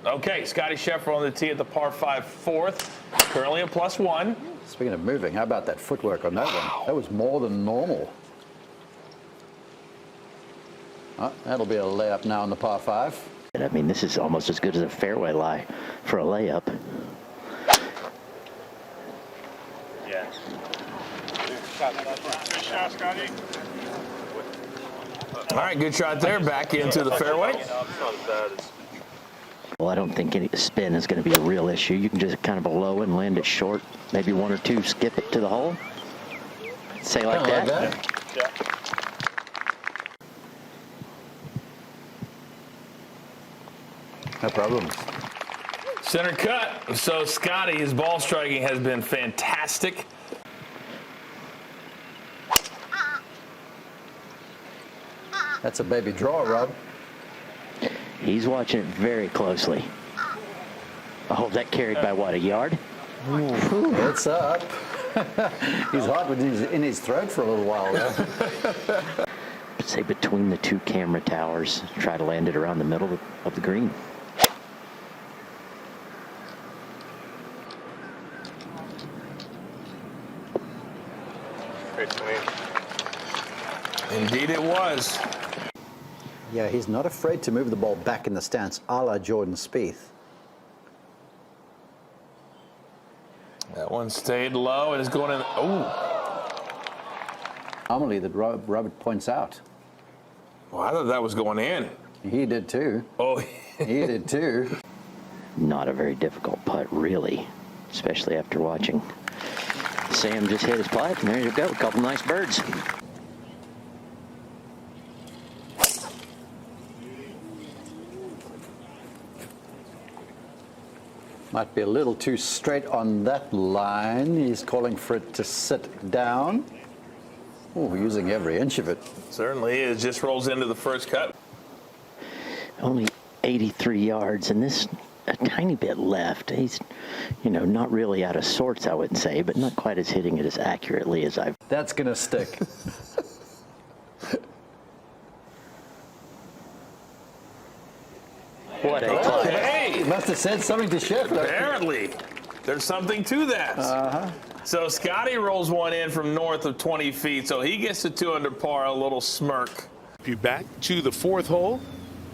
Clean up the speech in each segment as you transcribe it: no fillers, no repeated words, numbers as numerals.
Okay, Scottie Scheffler on the tee at the par 5 fourth, currently a +1. Speaking of moving, how about that footwork on that one? That was more than normal. Oh, that'll be a layup now on the par 5. I mean, this is almost as good as a fairway lie for a layup. Yeah. Good shot, Scotty. All right, good shot there, back into the fairway. Well, I don't think any spin is going to be a real issue. You can just kind of blow and land it short. Maybe one or two skip it to the hole. Say like that. Yeah. No problem. Center cut. So Scottie, his ball striking has been fantastic. That's a baby draw, Rob. He's watching it very closely. Oh, that carried by what, a yard? Ooh, it's up. He's hot with in his throat for a little while there. Say between the two camera towers, try to land it around the middle of the green. Great swing. Indeed it was. Yeah, he's not afraid to move the ball back in the stance, a la Jordan Spieth. That one stayed low and is going in. Oh. Anomaly that Robert points out. Well, I thought that was going in. He did too. Oh. He did too. Not a very difficult putt, really, especially after watching Sam just hit his putt, and there you go, a couple nice birds. Might be a little too straight on that line. He's calling for it to sit down. Oh, using every inch of it. Certainly is. Just rolls into the first cut. Only 83 yards, and this a tiny bit left. He's, you know, not really out of sorts, I wouldn't say, but not quite as hitting it as accurately as I've. That's going to stick. What a Oh, putt. hey! He must have said something to Scheffler. Apparently. There's something to that. So Scottie rolls one in from north of 20 feet, so he gets to 2 under par, a little smirk. You back to the fourth hole,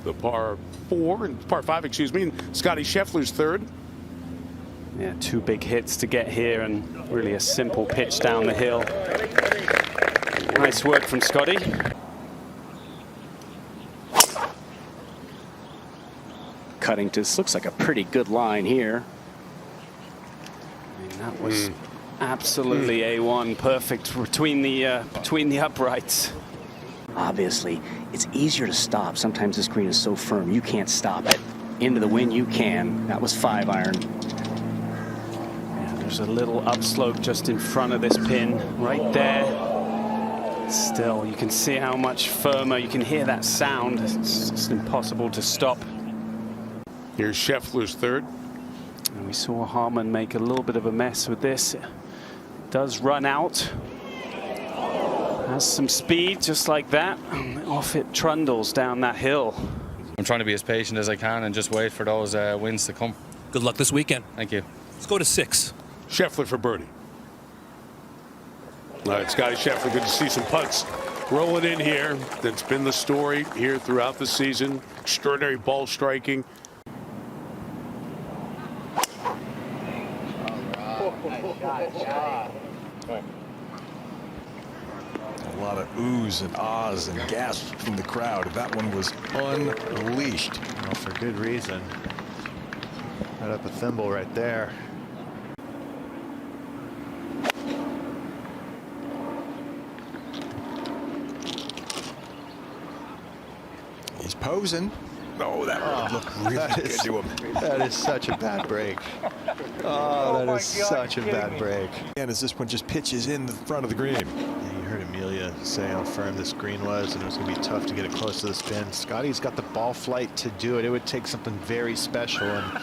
the par 5, excuse me, and Scottie Scheffler's third. Yeah, 2 big hits to get here and really a simple pitch down the hill. Nice work from Scottie. Cutting to, this looks like a pretty good line here. I mean, that was absolutely A1, perfect between the uprights. Obviously, it's easier to stop. Sometimes the screen is so firm you can't stop it. Into the wind you can. That was 5-iron. Yeah, there's a little upslope just in front of this pin, right there. Still, you can see how much firmer. You can hear that sound. It's just impossible to stop. Here's Scheffler's third. And we saw Harman make a little bit of a mess with this. It does run out. Has some speed just like that. Off it trundles down that hill. I'm trying to be as patient as I can and just wait for those wins to come. Good luck this weekend. Thank you. Let's go to 6. Scheffler for birdie. All right, Scottie Scheffler, good to see some putts rolling in here. That's been the story here throughout the season. Extraordinary ball striking. A lot of oohs and ahs and gasps from the crowd. That one was unleashed. Well, for good reason. Right up a thimble right there. He's posing. Oh, that looked really good to him. That is such a bad break. Oh, that is such a bad break. And as this one just pitches in the front of the green. Yeah, you heard Amelia say how firm this green was, and it was going to be tough to get it close to the spin. Scottie's got the ball flight to do it. It would take something very special, and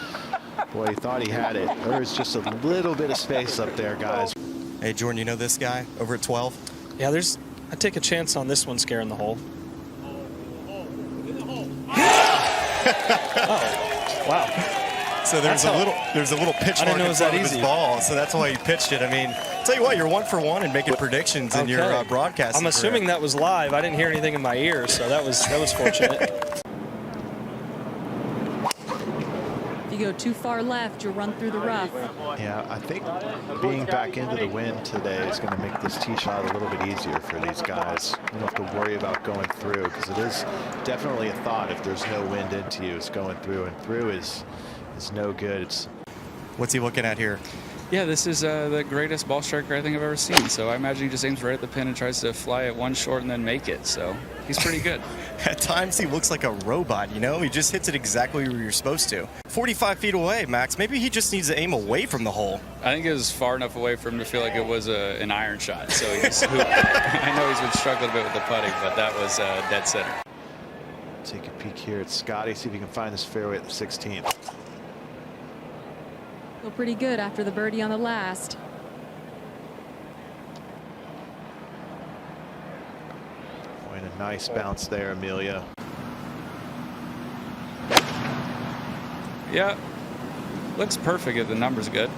boy, he thought he had it. There was just a little bit of space up there, guys. Hey, Jordan, you know this guy over at 12? Yeah, I take a chance on this one scaring the hole. Oh, wow. So there's a little pitch mark in front of his ball, so that's why he pitched it. I mean, tell you what, you're 1 for 1 in making predictions in your broadcast. I'm assuming that was live. I didn't hear anything in my ears, so that was fortunate. If you go too far left, you'll run through the rough. Yeah, I think being back into the wind today is going to make this tee shot a little bit easier for these guys. You don't have to worry about going through, because it is definitely a thought if there's no wind into you. It's going through, and through is no good. What's he looking at here? Yeah, this is the greatest ball striker I think I've ever seen. So I imagine he just aims right at the pin and tries to fly it one short and then make it. So he's pretty good. At times he looks like a robot, you know? He just hits it exactly where you're supposed to. 45 feet away, Max. Maybe he just needs to aim away from the hole. I think it was far enough away for him to feel like it was an iron shot. So he just I know he's been struggling a bit with the putting, but that was dead center. Take a peek here at Scottie, see if he can find this fairway at the 16th. Feel pretty good after the birdie on the last. And a nice bounce there, Amelia. Yeah, looks perfect if the number's good.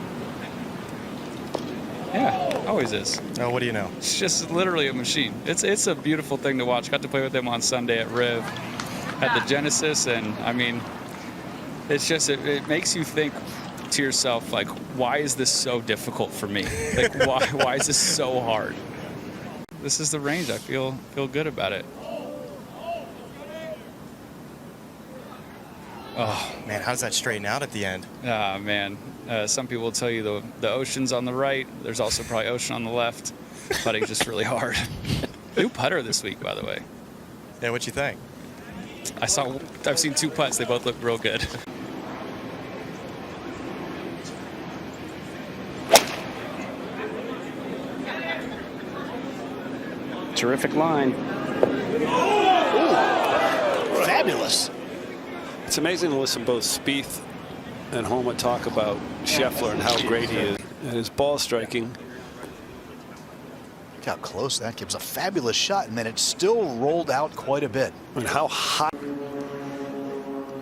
Yeah, always is. Oh, what do you know? It's just literally a machine. It's a beautiful thing to watch. Got to play with him on Sunday at Riv at the Genesis, and I mean, it's just it makes you think to yourself, like, why is this so difficult for me? Like, why is this so hard? This is the range. I feel good about it. Oh man, how does that straighten out at the end? Ah, man. Some people will tell you the ocean's on the right. There's also probably ocean on the left. Putting's just really hard. New putter this week, by the way. Yeah, what you think? I've seen 2 putts. They both look real good. Terrific line. Fabulous. It's amazing to listen to both Spieth and Homa talk about Scheffler and how great he is and his ball striking. Look how close that gives a fabulous shot, and then it still rolled out quite a bit. And how hot.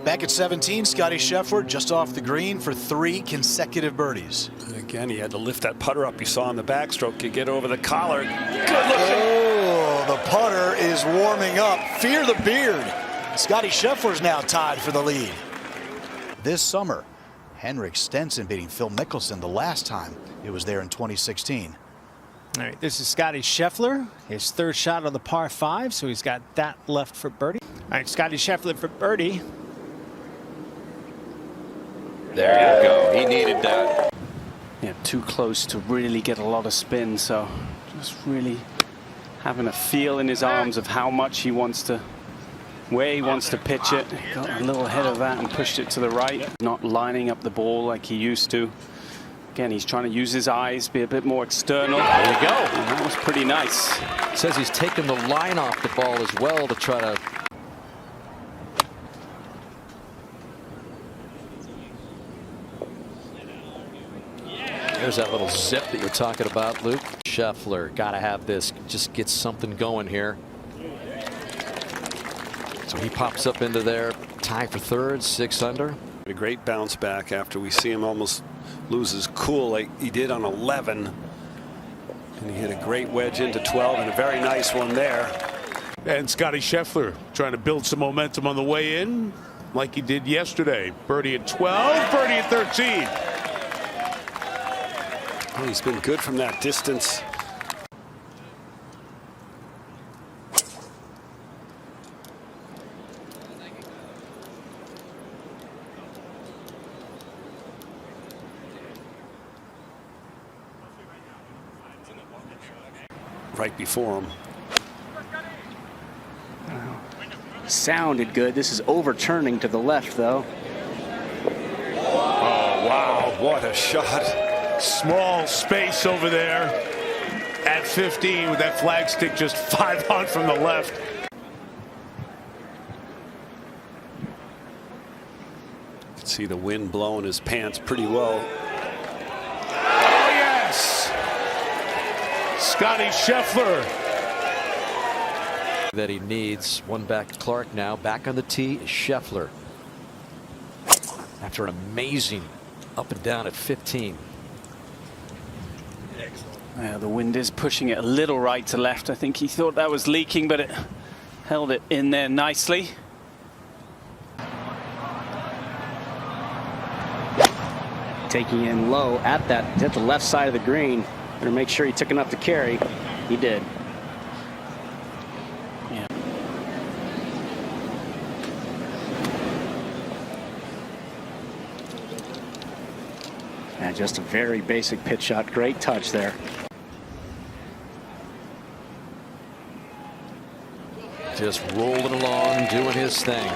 Back at 17, Scottie Scheffler just off the green for 3 consecutive birdies. And again, he had to lift that putter up. You saw in the backstroke, you get over the collar. Good looking. Oh, the putter is warming up. Fear the beard. Scottie Scheffler's now tied for the lead. This summer, Henrik Stenson beating Phil Mickelson the last time it was there in 2016. All right, this is Scottie Scheffler, his 3rd shot on the par 5, so he's got that left for birdie. All right, Scottie Scheffler for birdie. There you go. He needed that. Yeah, too close to really get a lot of spin, so just really having a feel in his arms of how much he wants to, where he wants to pitch it. Got a little ahead of that and pushed it to the right. Not lining up the ball like he used to. Again, he's trying to use his eyes, be a bit more external. There you go. And that was pretty nice. Says he's taken the line off the ball as well to try to. There's that little zip that you're talking about, Luke. Scheffler, got to have this, just get something going here. So he pops up into there, tie for 3rd, 6 under. A great bounce back after we see him almost lose his cool like he did on 11. And he hit a great wedge into 12 and a very nice one there. And Scottie Scheffler trying to build some momentum on the way in like he did yesterday. Birdie at 12, birdie at 13. Oh, he's been good from that distance. Right before him. Sounded good. This is overturning to the left, though. Oh, wow. What a shot. Small space over there at 15 with that flagstick just 5 on from the left. You can see the wind blowing his pants pretty well. Oh, yes! Scottie Scheffler. That he needs. One back to Clark now. Back on the tee is Scheffler. After Putts are amazing up and down at 15. The wind is pushing it a little right to left. I think he thought that was leaking, but it held it in there nicely. Taking in low at the left side of the green. Better make sure he took enough to carry. He did. Yeah. And just a very basic pitch shot. Great touch there. Just rolling along, doing his thing.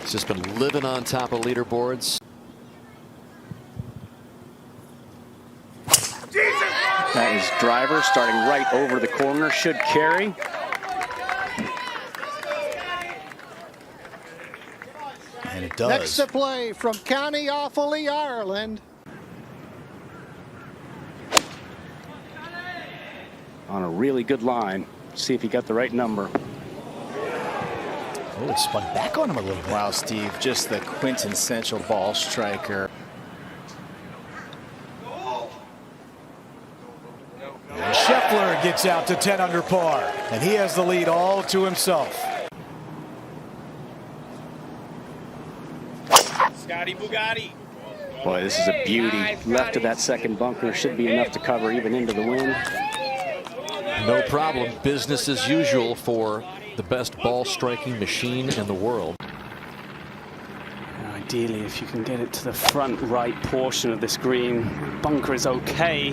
He's just been living on top of leaderboards. That is driver starting right over the corner. Should carry. And it does. Next to play from County Offaly, Ireland. On a really good line. See if he got the right number. Oh, it spun back on him a little bit. Wow, Steve, just the quintessential ball striker. And Scheffler gets out to 10 under par, and he has the lead all to himself. Scotty Bugatti. Boy, this is a beauty. Left of that second bunker should be enough to cover even into the wind. No problem. Business as usual for the best ball striking machine in the world. Ideally, if you can get it to the front right portion of this green, bunker is okay.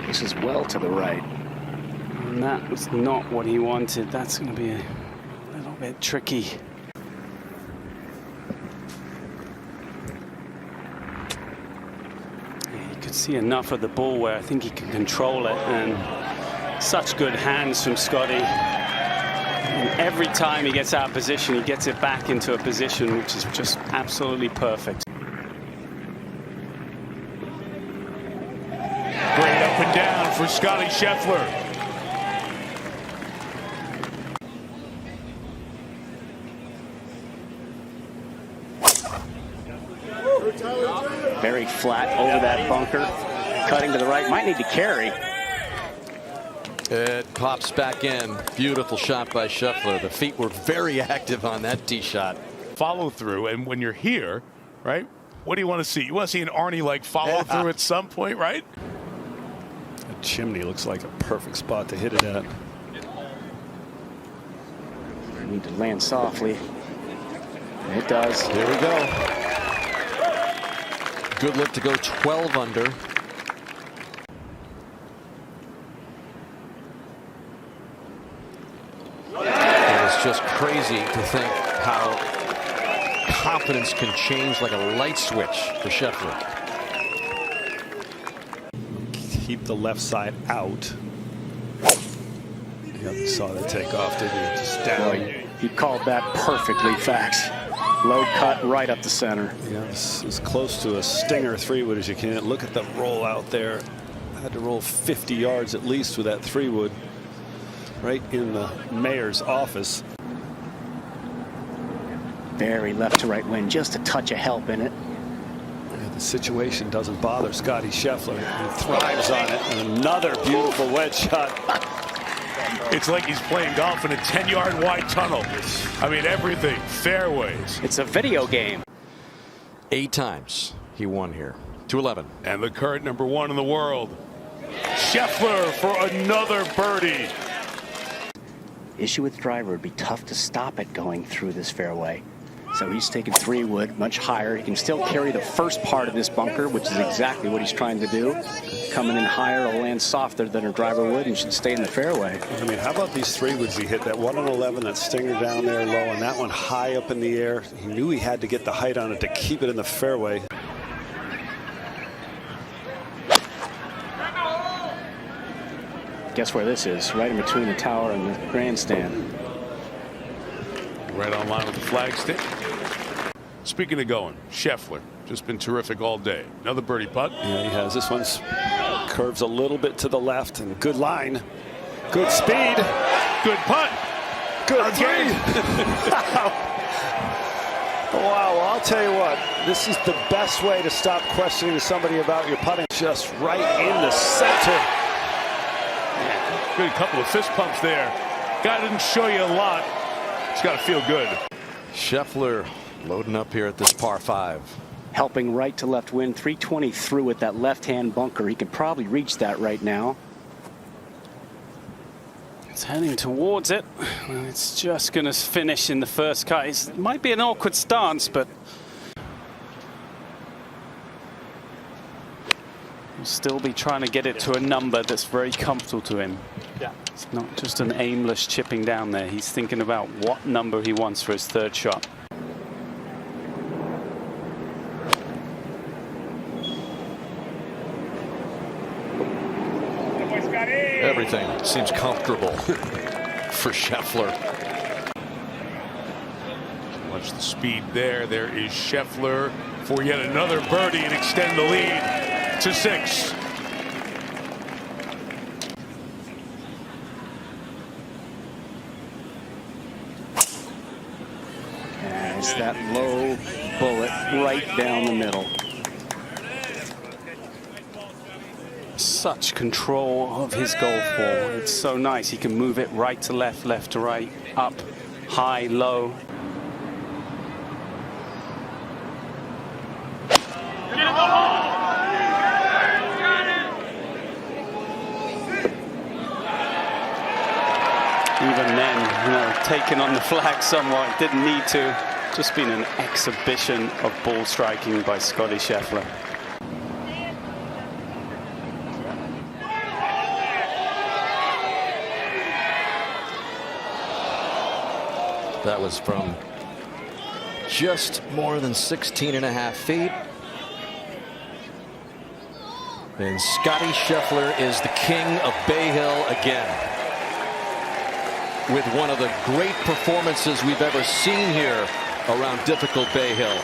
This is well to the right. And that was not what he wanted. That's going to be a little bit tricky. You could see enough of the ball where I think he can control it, and such good hands from Scotty. And every time he gets out of position, he gets it back into a position which is just absolutely perfect. Great up and down for Scottie Scheffler. Very flat over that bunker. Cutting to the right. Might need to carry. It pops back in. Beautiful shot by Scheffler. The feet were very active on that tee shot. Follow through, and when you're here, right, what do you want to see? You want to see an Arnie like follow through at some point, right? That chimney looks like a perfect spot to hit it at. Need to land softly. It does. Here we go. Good look to go 12 under. It's just crazy to think how confidence can change like a light switch for Scheffler. Keep the left side out. Yep, you saw that take off, didn't you? Just down. He called that perfectly, Fax. Low cut right up the center. Yeah, it's as close to a stinger 3-wood as you can. Look at the roll out there. I had to roll 50 yards at least with that 3-wood. Right in the mayor's office. Very left to right wind, just a touch of help in it. Yeah, the situation doesn't bother Scottie Scheffler. He thrives on it. And another beautiful wedge shot. It's like he's playing golf in a 10-yard wide tunnel. I mean, everything, fairways. It's a video game. 8 times he won here. 211. And the current #1 in the world, Scheffler, for another birdie. Issue with driver would be tough to stop it going through this fairway. So he's taking 3-wood much higher. He can still carry the first part of this bunker, which is exactly what he's trying to do. Coming in higher, it'll land softer than a driver would and should stay in the fairway. I mean, how about these 3-woods he hit? That 1 on 11, that stinger down there low, and that one high up in the air. He knew he had to get the height on it to keep it in the fairway. Guess where this is? Right in between the tower and the grandstand. Right on line with the flagstick. Speaking of going, Scheffler, just been terrific all day. Another birdie putt. Yeah, he has. This one's curves a little bit to the left, and good line. Good speed. Good putt. Good again. Wow, well, I'll tell you what, this is the best way to stop questioning somebody about your putting. Just right in the center. Yeah, good couple of fist pumps there. Guy didn't show you a lot. It's got to feel good. Scheffler loading up here at this par 5. Helping right to left wind, 320 through with that left-hand bunker. He can probably reach that right now. It's heading towards it. It's just going to finish in the first cut. It might be an awkward stance, but he'll still be trying to get it to a number that's very comfortable to him. Yeah. It's not just an aimless chipping down there. He's thinking about what number he wants for his third shot. Everything seems comfortable for Scheffler. Watch the speed there. There is Scheffler for yet another birdie and extend the lead to 6. There's that low bullet right down the middle. Such control of his golf ball. It's so nice. He can move it right to left, left to right, up, high, low. Even then, you know, taken on the flag somewhat. Didn't need to. Just been an exhibition of ball striking by Scottie Scheffler. That was from just more than 16.5 feet. And Scottie Scheffler is the king of Bay Hill again, with one of the great performances we've ever seen here around difficult Bay Hill.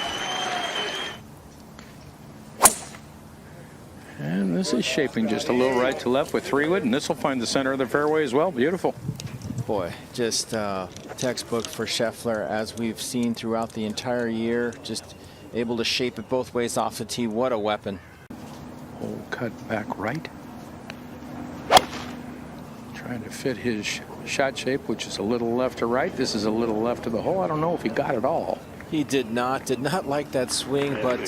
And this is shaping just a little right to left with 3-wood, and this will find the center of the fairway as well. Beautiful. Boy, just textbook for Scheffler, as we've seen throughout the entire year. Just able to shape it both ways off the tee. What a weapon. Hole cut back right. Trying to fit his shot shape, which is a little left to right. This is a little left to the hole. I don't know if he got it all. He did not like that swing, but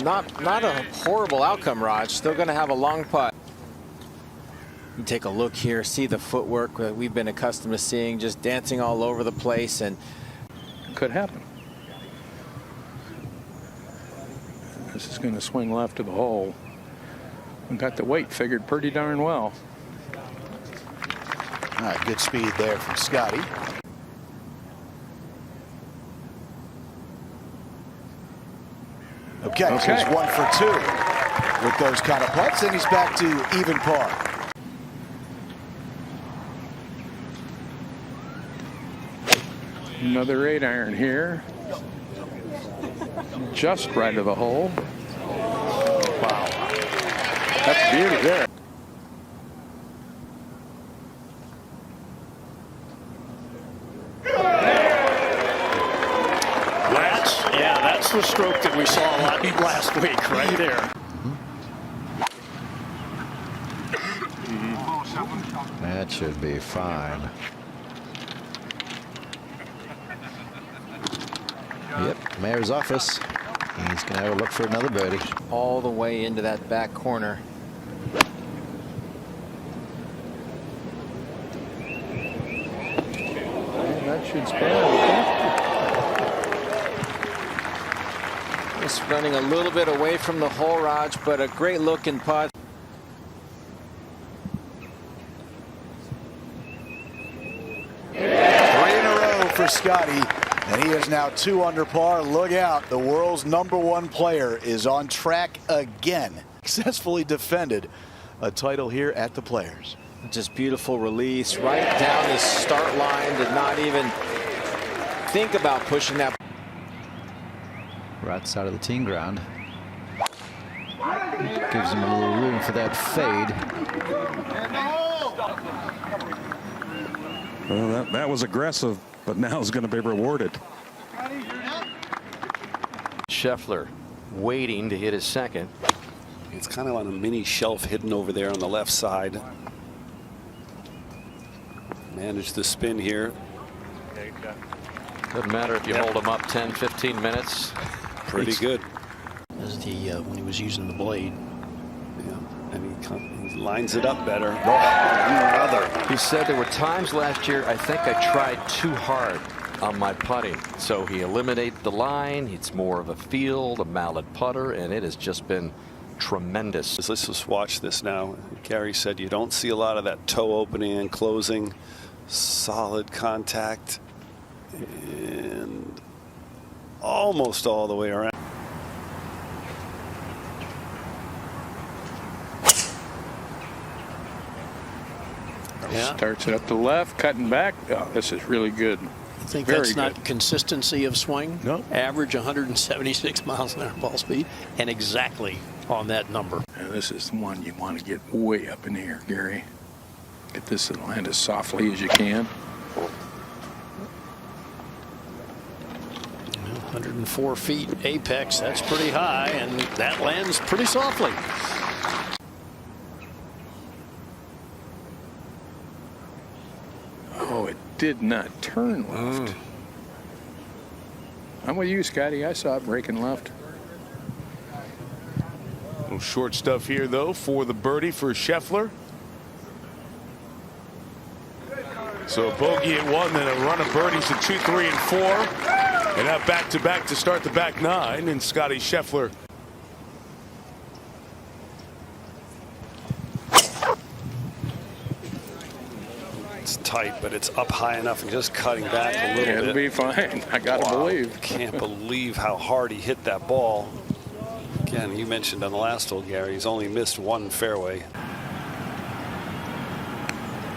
not a horrible outcome, Raj. Still going to have a long putt. You take a look here, see the footwork that we've been accustomed to seeing, just dancing all over the place, and could happen. This is going to swing left to the hole. And got the weight figured pretty darn well. All right, good speed there from Scottie. Okay, so he's 1 for 2 with those kind of putts, and he's back to even par. Another 8-iron here. Just right of the hole. Wow. That's beauty there. That's the stroke that we saw last week right there. That should be fine. Yep, mayor's office. He's going to have a look for another birdie. all the way into that back corner. And that should spare. Just running a little bit away from the hole, Raj, but a great looking putt. For Scottie, and he is now 2 under par. Look out, the world's #1 player is on track again. Successfully defended a title here at the Players. Just beautiful release right down the start line. Did not even think about pushing that. Right side of the teeing ground. Gives him a little room for that fade. Well, that was aggressive, but now is going to be rewarded. Scheffler waiting to hit his second. It's kind of on a mini shelf hidden over there on the left side. Manage the spin here. Doesn't matter if you hold him up 10, 15 minutes. Pretty good. As the when he was using the blade. Yeah, and he lines it up better. He said there were times last year I think I tried too hard on my putting. So he eliminated the line. It's more of a field, a mallet putter, and it has just been tremendous. Let's just watch this now. Gary said you don't see a lot of that toe opening and closing. Solid contact and almost all the way around. Yeah. Starts it up to the left, cutting back. Oh, this is really good. I think that's not consistency of swing. No. Average 176 miles an hour ball speed, and exactly on that number. And this is the one you want to get way up in the air, Gary. Get this to land as softly as you can. 104 feet apex. That's pretty high, and that lands pretty softly. Oh, it did not turn left. I'm with you, Scotty. I saw it breaking left. Little short stuff here, though, for the birdie for Scheffler. So a bogey at 1, then a run of birdies at 2, 3, and 4. And now back-to-back to start the back 9. And Scottie Scheffler. It's tight, but it's up high enough and just cutting back a little bit. It'll be fine. I got to believe. Can't believe how hard he hit that ball. Again, you mentioned on the last hole, Gary, he's only missed one fairway.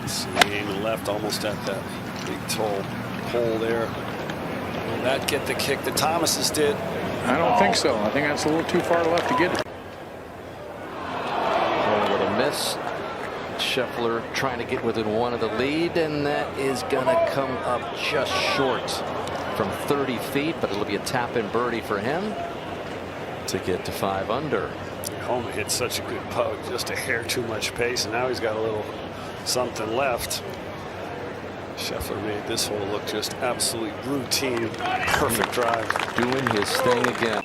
See, aiming left almost at that big tall hole there. Will that get the kick that Thomas's did? I don't think so. I think that's a little too far left to get it. A little miss. Scheffler trying to get within 1 of the lead, and that is going to come up just short from 30 feet, but it'll be a tap-in birdie for him to get to 5 under. Homa hit such a good putt, just a hair too much pace, and now he's got a little something left. Scheffler made this hole look just absolutely routine. Perfect drive. Doing his thing again.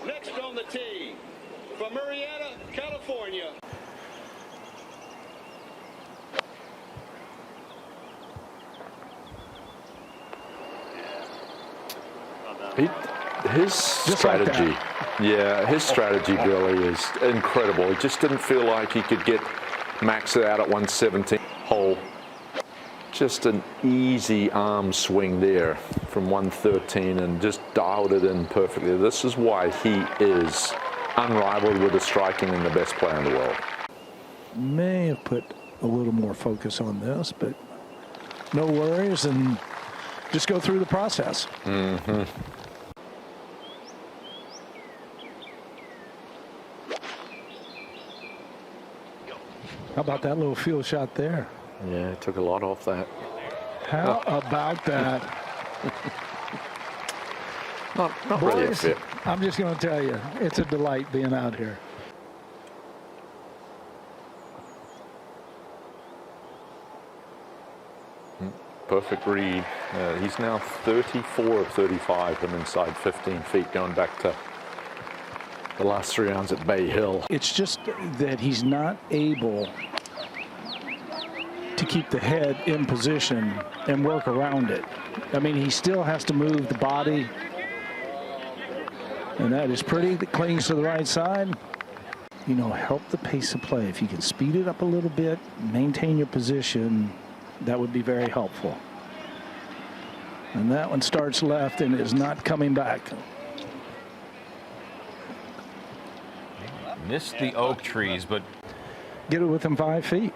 Next on the tee, from Marietta, California. His strategy, his strategy really is incredible. He just didn't feel like he could get max it out at 117 hole. Just an easy arm swing there from 113 and just dialed it in perfectly. This is why he is unrivaled with the striking and the best player in the world. May have put a little more focus on this, but no worries, and just go through the process. Mm-hmm. How about that little field shot there? Yeah, took a lot off that. How about that? Not really a fit. I'm just going to tell you, it's a delight being out here. Perfect read. He's now 34 of 35 from inside 15 feet, going back to the last 3 rounds at Bay Hill. It's just that he's not able to keep the head in position and work around it. I mean, he still has to move the body, and that is pretty. That clings to the right side. You know, help the pace of play. If you can speed it up a little bit, maintain your position, that would be very helpful. And that one starts left and is not coming back. Missed the oak trees, but get it within 5 feet.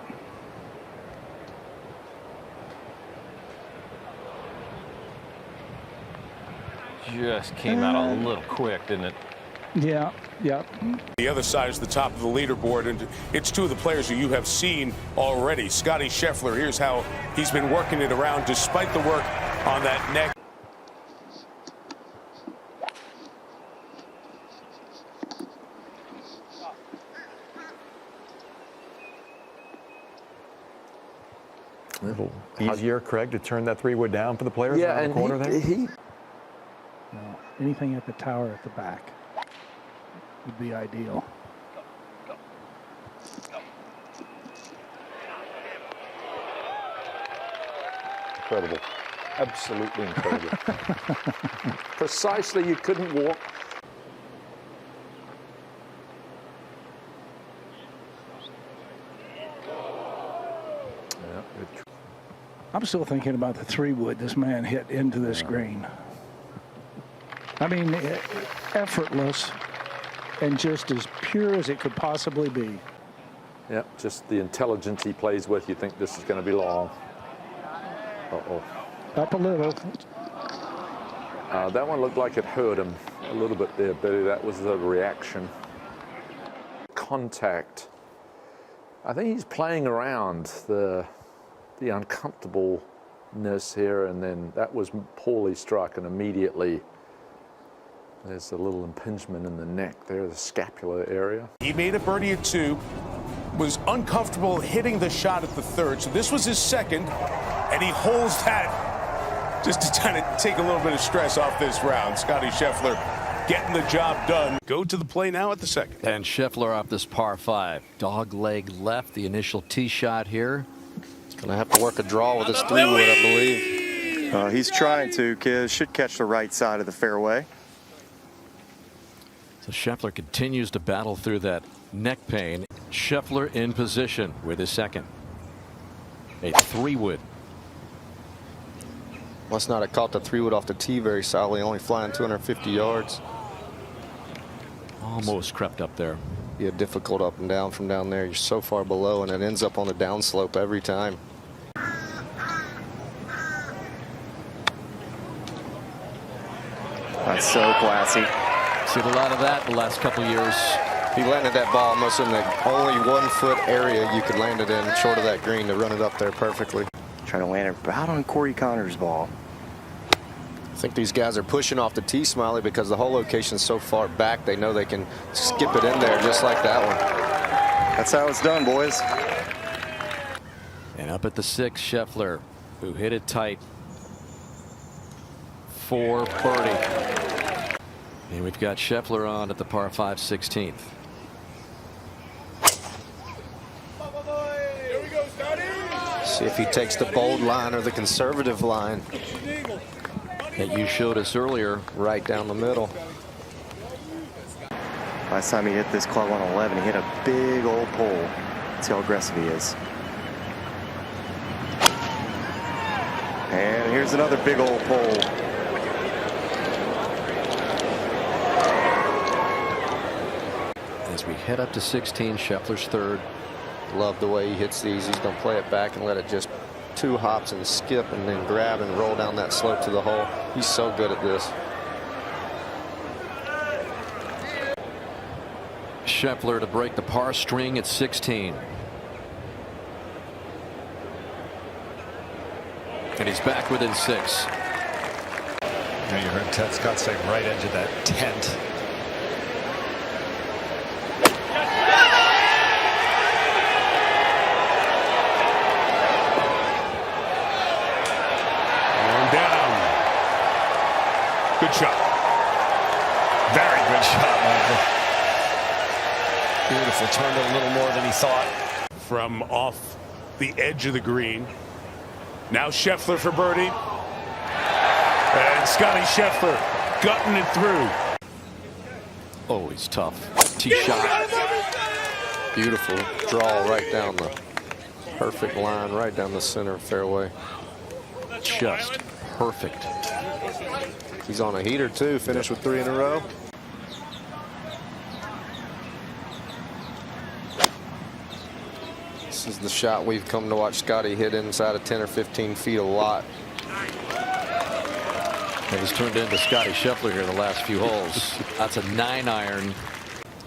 Just came out a little quick, didn't it? Yeah, yeah. The other side is the top of the leaderboard, and it's two of the players who you have seen already. Scottie Scheffler, here's how he's been working it around despite the work on that neck. A little easier, Craig, to turn that 3-wood down for the players around the corner there? No, anything at the tower at the back would be ideal. Incredible. Absolutely incredible. Precisely, you couldn't walk. I'm still thinking about the 3-wood this man hit into this green. I mean, effortless and just as pure as it could possibly be. Yeah, just the intelligence he plays with. You think this is going to be long. Uh-oh. Up a little. That one looked like it hurt him a little bit there, Billy. That was the reaction. Contact. I think he's playing around the uncomfortableness here, and then that was poorly struck, and immediately there's a little impingement in the neck there, the scapular area. He made a birdie at 2, was uncomfortable hitting the shot at the 3rd, so this was his 2nd, and he holds that just to kind of take a little bit of stress off this round. Scottie Scheffler getting the job done. Go to the play now at the 2nd. And Scheffler off this par 5. Dog leg left, the initial tee shot here. He's going to have to work a draw with this 3-wood, I believe. He's trying to, Kiz. Should catch the right side of the fairway. So Scheffler continues to battle through that neck pain. Scheffler in position with his 2nd. A 3-wood. Must not have caught the 3-wood off the tee very solidly, only flying 250 yards. Almost crept up there. Yeah, difficult up and down from down there. You're so far below, and it ends up on the downslope every time. That's so classy. Seen a lot of that the last couple years. He landed that ball almost in the only 1-foot area you could land it in, short of that green, to run it up there perfectly. Trying to land it about on Corey Connors' ball. I think these guys are pushing off the tee, Smiley, because the whole location's so far back, they know they can skip it in there just like that one. That's how it's done, boys. And up at the 6, Scheffler, who hit it tight for birdie. And we've got Scheffler on at the par 5 16th. See if he takes the bold line or the conservative line that you showed us earlier. Right down the middle. Last time he hit this club on 11, he hit a big old pole. That's how aggressive he is. And here's another big old pole. As we head up to 16, Scheffler's 3rd. Love the way he hits these. He's going to play it back and let it just 2 hops and skip and then grab and roll down that slope to the hole. He's so good at this. Scheffler to break the par string at 16. And he's back within 6. Yeah, you heard Ted Scott say right edge of that tent. Good shot. Very good shot, Michael. Beautiful. Turned it a little more than he thought. From off the edge of the green. Now Scheffler for birdie. And Scottie Scheffler gutting it through. Oh, he's tough. Tee shot. Beautiful draw right down the perfect line, right down the center fairway. Just perfect. He's on a heater too. Finished with 3 in a row. This is the shot we've come to watch Scottie hit inside of 10 or 15 feet a lot. It has turned into Scottie Scheffler here the last few holes. That's a 9-iron.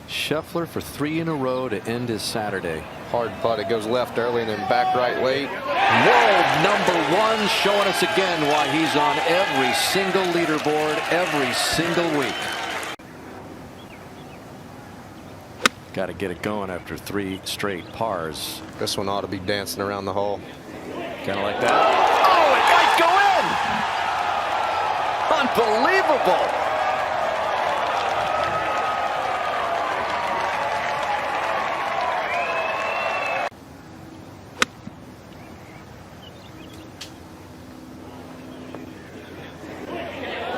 Scheffler for 3 in a row to end his Saturday. Hard putt. It goes left early and then back right late. World #1 showing us again why he's on every single leaderboard every single week. Got to get it going after 3 straight pars. This one ought to be dancing around the hole. Kind of like that. Oh, it might go in. Unbelievable.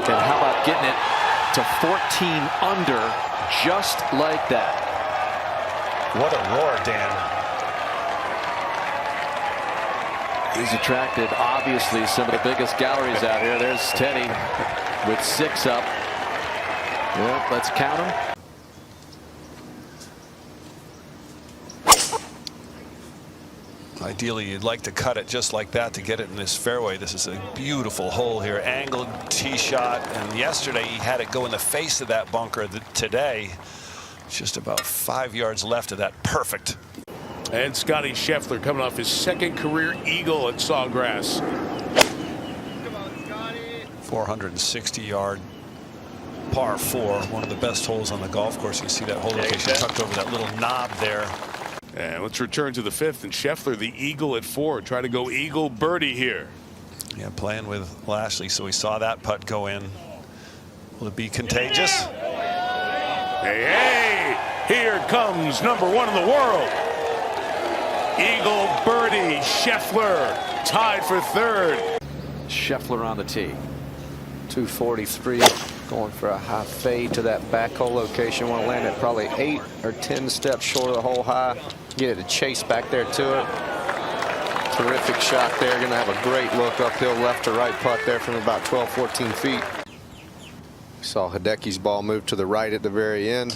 And how about getting it to 14 under just like that? What a roar, Dan. He's attracted, obviously, some of the biggest galleries out here. There's Teddy with 6 up. Well, let's count them. Ideally, you'd like to cut it just like that to get it in this fairway. This is a beautiful hole here. Angled tee shot. And yesterday, he had it go in the face of that bunker. Today, just about 5 yards left of that. Perfect. And Scottie Scheffler coming off his 2nd career eagle at Sawgrass. 460-yard par 4, one of the best holes on the golf course. You see that hole location tucked over that little knob there. And let's return to the 5th, and Scheffler the eagle at 4. Try to go eagle birdie here. Yeah, playing with Lashley, so we saw that putt go in. Will it be contagious? Hey, hey, here comes #1 in the world. Eagle birdie. Scheffler tied for 3rd. Scheffler on the tee. 243, going for a high fade to that back hole location. Want to land it probably 8 or 10 steps short of the hole high. Get it a chase back there to it. Terrific shot there. Going to have a great look uphill left to right putt there from about 12, 14 feet. We saw Hideki's ball move to the right at the very end.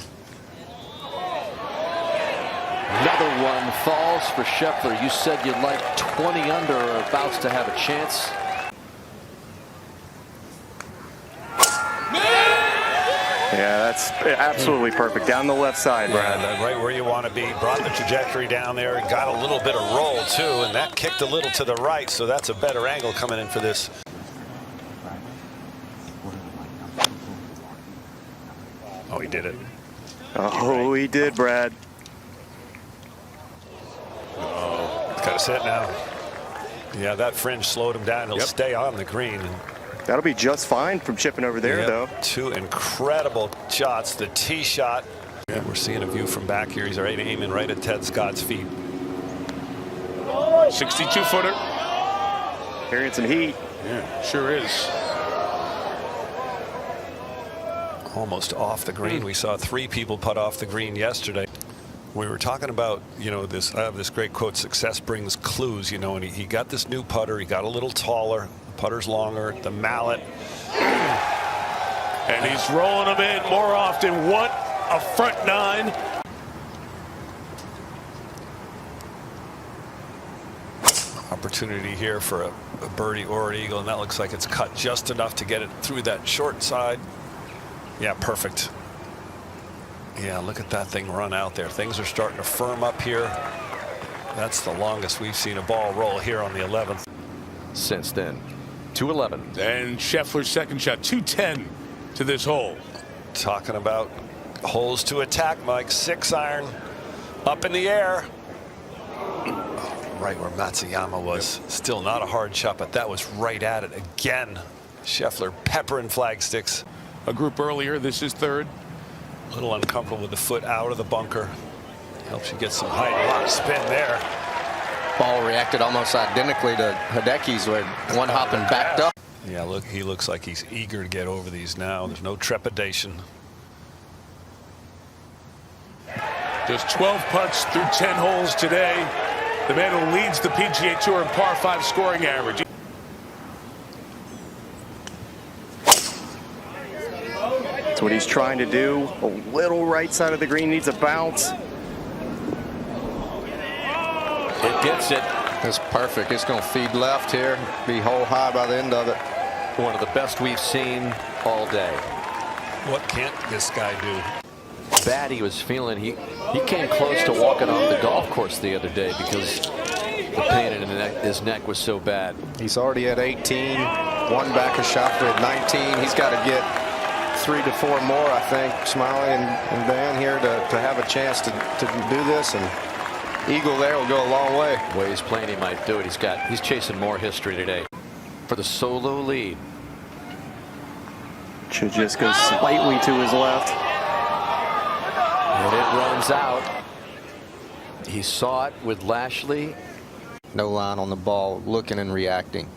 Another one falls for Scheffler. You said you'd like 20 under or abouts to have a chance. Yeah, that's absolutely perfect. Down the left side, Brad. Yeah, right where you want to be. Brought the trajectory down there and got a little bit of roll, too. And that kicked a little to the right, so that's a better angle coming in for this. Oh, he did it. Oh, he did, Brad. It's got to sit now. Yeah, that fringe slowed him down. He'll stay on the green. That'll be just fine from chipping over there, though. 2 incredible shots. The tee shot. Yeah, we're seeing a view from back here. He's already aiming right at Ted Scott's feet. 62-footer. Carrying some heat. Yeah, sure is. Almost off the green. We saw 3 people putt off the green yesterday. We were talking about, you know, this. I have this great quote: "Success brings clues." You know, and he got this new putter. He got a little taller. The putter's longer. The mallet. And he's rolling them in more often. What a front 9. Opportunity here for a birdie or an eagle, and that looks like it's cut just enough to get it through that short side. Yeah, perfect. Yeah, look at that thing run out there. Things are starting to firm up here. That's the longest we've seen a ball roll here on the 11th. Since then, 211. And Scheffler's 2nd shot, 210 to this hole. Talking about holes to attack, Mike. 6-iron up in the air. Right where Matsuyama was. Still not a hard shot, but that was right at it again. Scheffler peppering flag sticks. A group earlier. This is 3rd. A little uncomfortable with the foot out of the bunker. Helps you get some height. A lot of spin there. Ball reacted almost identically to Hideki's, where one hopping backed up. Yeah, look, he looks like he's eager to get over these now. There's no trepidation. Just 12 putts through 10 holes today. The man who leads the PGA Tour in par 5 scoring average. That's what he's trying to do. A little right side of the green, needs a bounce. It gets it. That's perfect. It's going to feed left here. Be hole high by the end of it. One of the best we've seen all day. What can't this guy do? Bad he was feeling. He came close to walking off the golf course the other day because the pain in his neck was so bad. He's already at 18, one back of Scheffler at 19. He's got to get 3 to 4 more, I think, Smiley and Dan here to have a chance to do this, and eagle there will go a long way. The way he's playing, he might do it. He's chasing more history today for the solo lead. Should just go slightly to his left. And it runs out. He saw it with Lashley. No line on the ball, looking and reacting.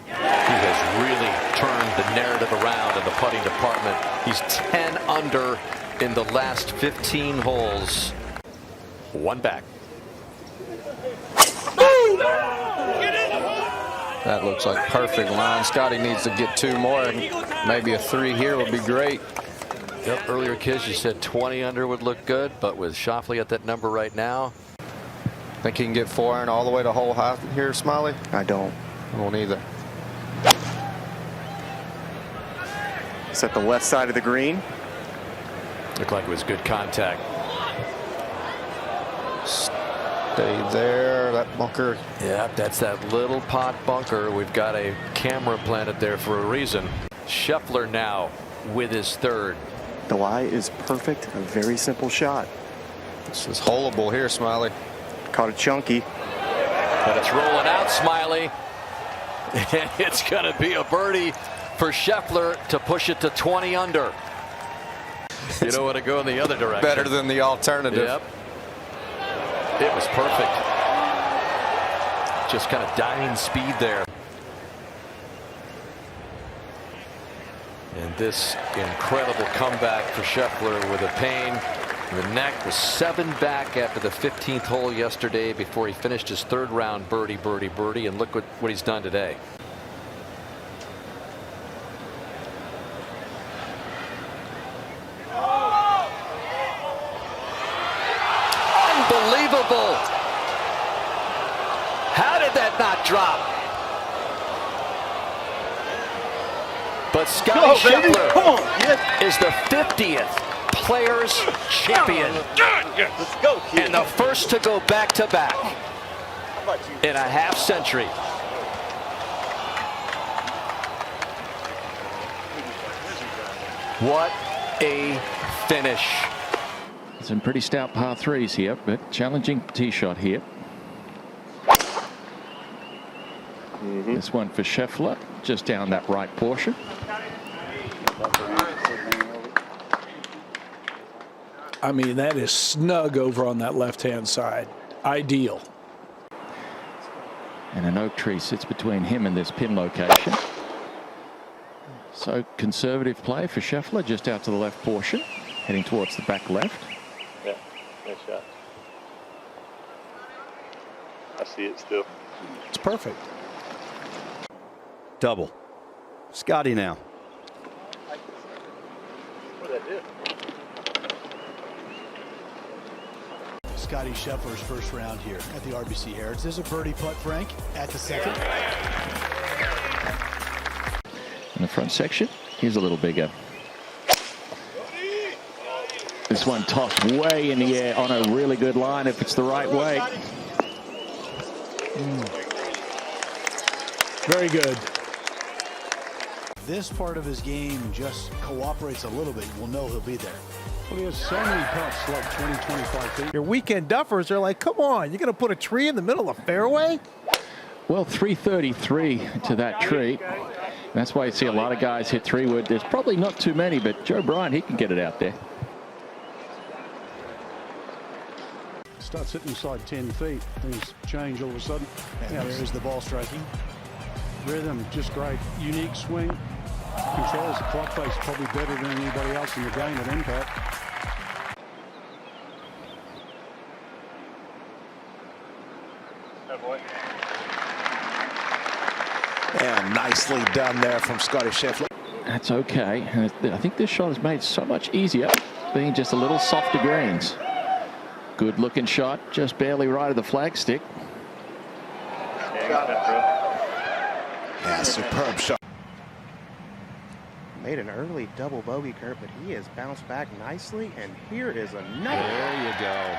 He has really turned the narrative around in the putting department. He's 10 under in the last 15 holes. One back. That looks like perfect line. Scottie needs to get 2 more. Maybe a 3 here would be great. Yep, earlier, Kiz, you said 20 under would look good, but with Scheffler at that number right now. Think he can get 4 iron all the way to hole high here, Smiley? I don't. I won't either. It's at the left side of the green. Looked like it was good contact. Stay there, that bunker. Yep, that's that little pot bunker. We've got a camera planted there for a reason. Scheffler now with his 3rd. The lie is perfect. A very simple shot. This is holeable here, Smiley. Caught it chunky. But it's rolling out, Smiley. And it's going to be a birdie for Scheffler to push it to 20 under. You don't want to go in the other direction. Better than the alternative. Yep. It was perfect. Just kind of dying speed there. And this incredible comeback for Scheffler with a pain in the neck. Was 7 back after the 15th hole yesterday before he finished his 3rd round birdie, birdie, birdie. And look what he's done today. Unbelievable. How did that not drop? But Scottie Scheffler is the 50th Players Champion and the first to go back-to-back in a half-century. What a finish. Some pretty stout par 3s here, but challenging tee shot here. This one for Scheffler, just down that right portion. I mean, that is snug over on that left-hand side. Ideal. And an oak tree sits between him and this pin location. So conservative play for Scheffler, just out to the left portion, heading towards the back left. Yeah, nice shot. I see it still. It's perfect. Double. Scottie now. What did I do? Scottie Scheffler's first round here at the RBC Heritage. There's a birdie putt, Frank, at the 2nd. In the front section, here's a little bigger. This one tossed way in the air on a really good line if it's the right way. Very good. This part of his game just cooperates a little bit. We'll know he'll be there. Well, he has so many putts, like 20, 25 feet. Your weekend duffers are like, come on, you're going to put a tree in the middle of the fairway? Well, 333 to that tree. That's why you see a lot of guys hit 3-wood. There's probably not too many, but Joe Bryant, he can get it out there. Starts hitting inside 10 feet. Things change all of a sudden. And there's the ball striking. Rhythm, just great. Unique swing. Controls the clock face probably better than anybody else in the game at impact. And nicely done there from Scottie Scheffler. That's okay. And I think this shot is made so much easier being just a little softer greens. Good looking shot, just barely right of the flagstick. Yeah, superb shot. Made an early double bogey, Kurt, but he has bounced back nicely, and here is another. There you go.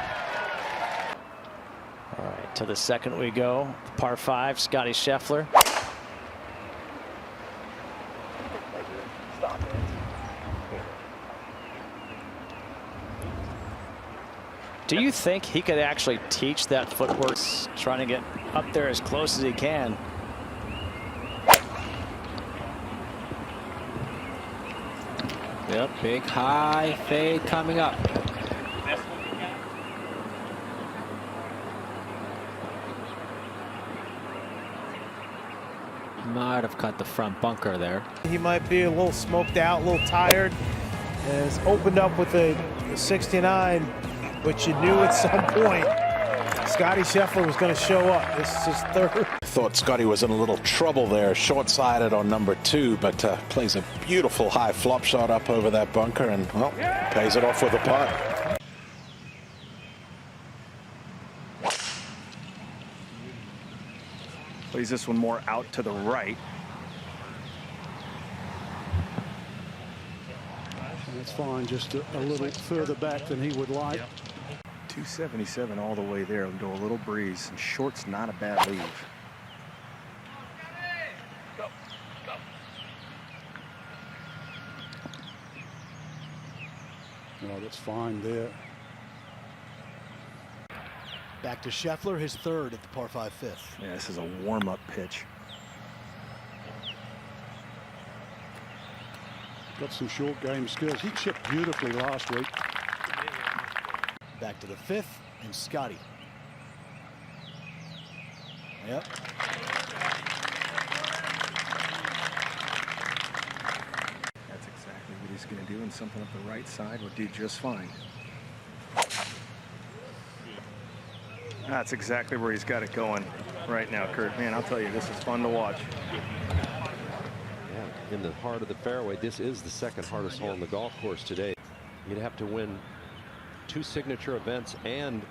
All right, to the second we go. Par 5, Scottie Scheffler. Do you think he could actually teach that footwork, trying to get up there as close as he can? Yep, big high fade coming up. Might have cut the front bunker there. He might be a little smoked out, a little tired. Has opened up with a 69, but you knew at some point Scottie Scheffler was going to show up. This is his third. Thought Scottie was in a little trouble there, short-sided on number 2, but plays a beautiful high flop shot up over that bunker and, well, pays it off with a putt. Plays this one more out to the right. That's fine, just a little further back than he would like. 277 all the way there into a little breeze, and short's not a bad leave. No, that's fine there. Back to Scheffler, his third at the par 5 fifth. Yeah, this is a warm-up pitch. Got some short game skills. He chipped beautifully last week. Back to the 5th, and Scottie. Yep. That's exactly what he's going to do, and something up the right side will do just fine. That's exactly where he's got it going right now, Kurt. Man, I'll tell you, this is fun to watch. Yeah, in the heart of the fairway, this is the second hardest hole on the golf course today. You'd have to win 2 signature events and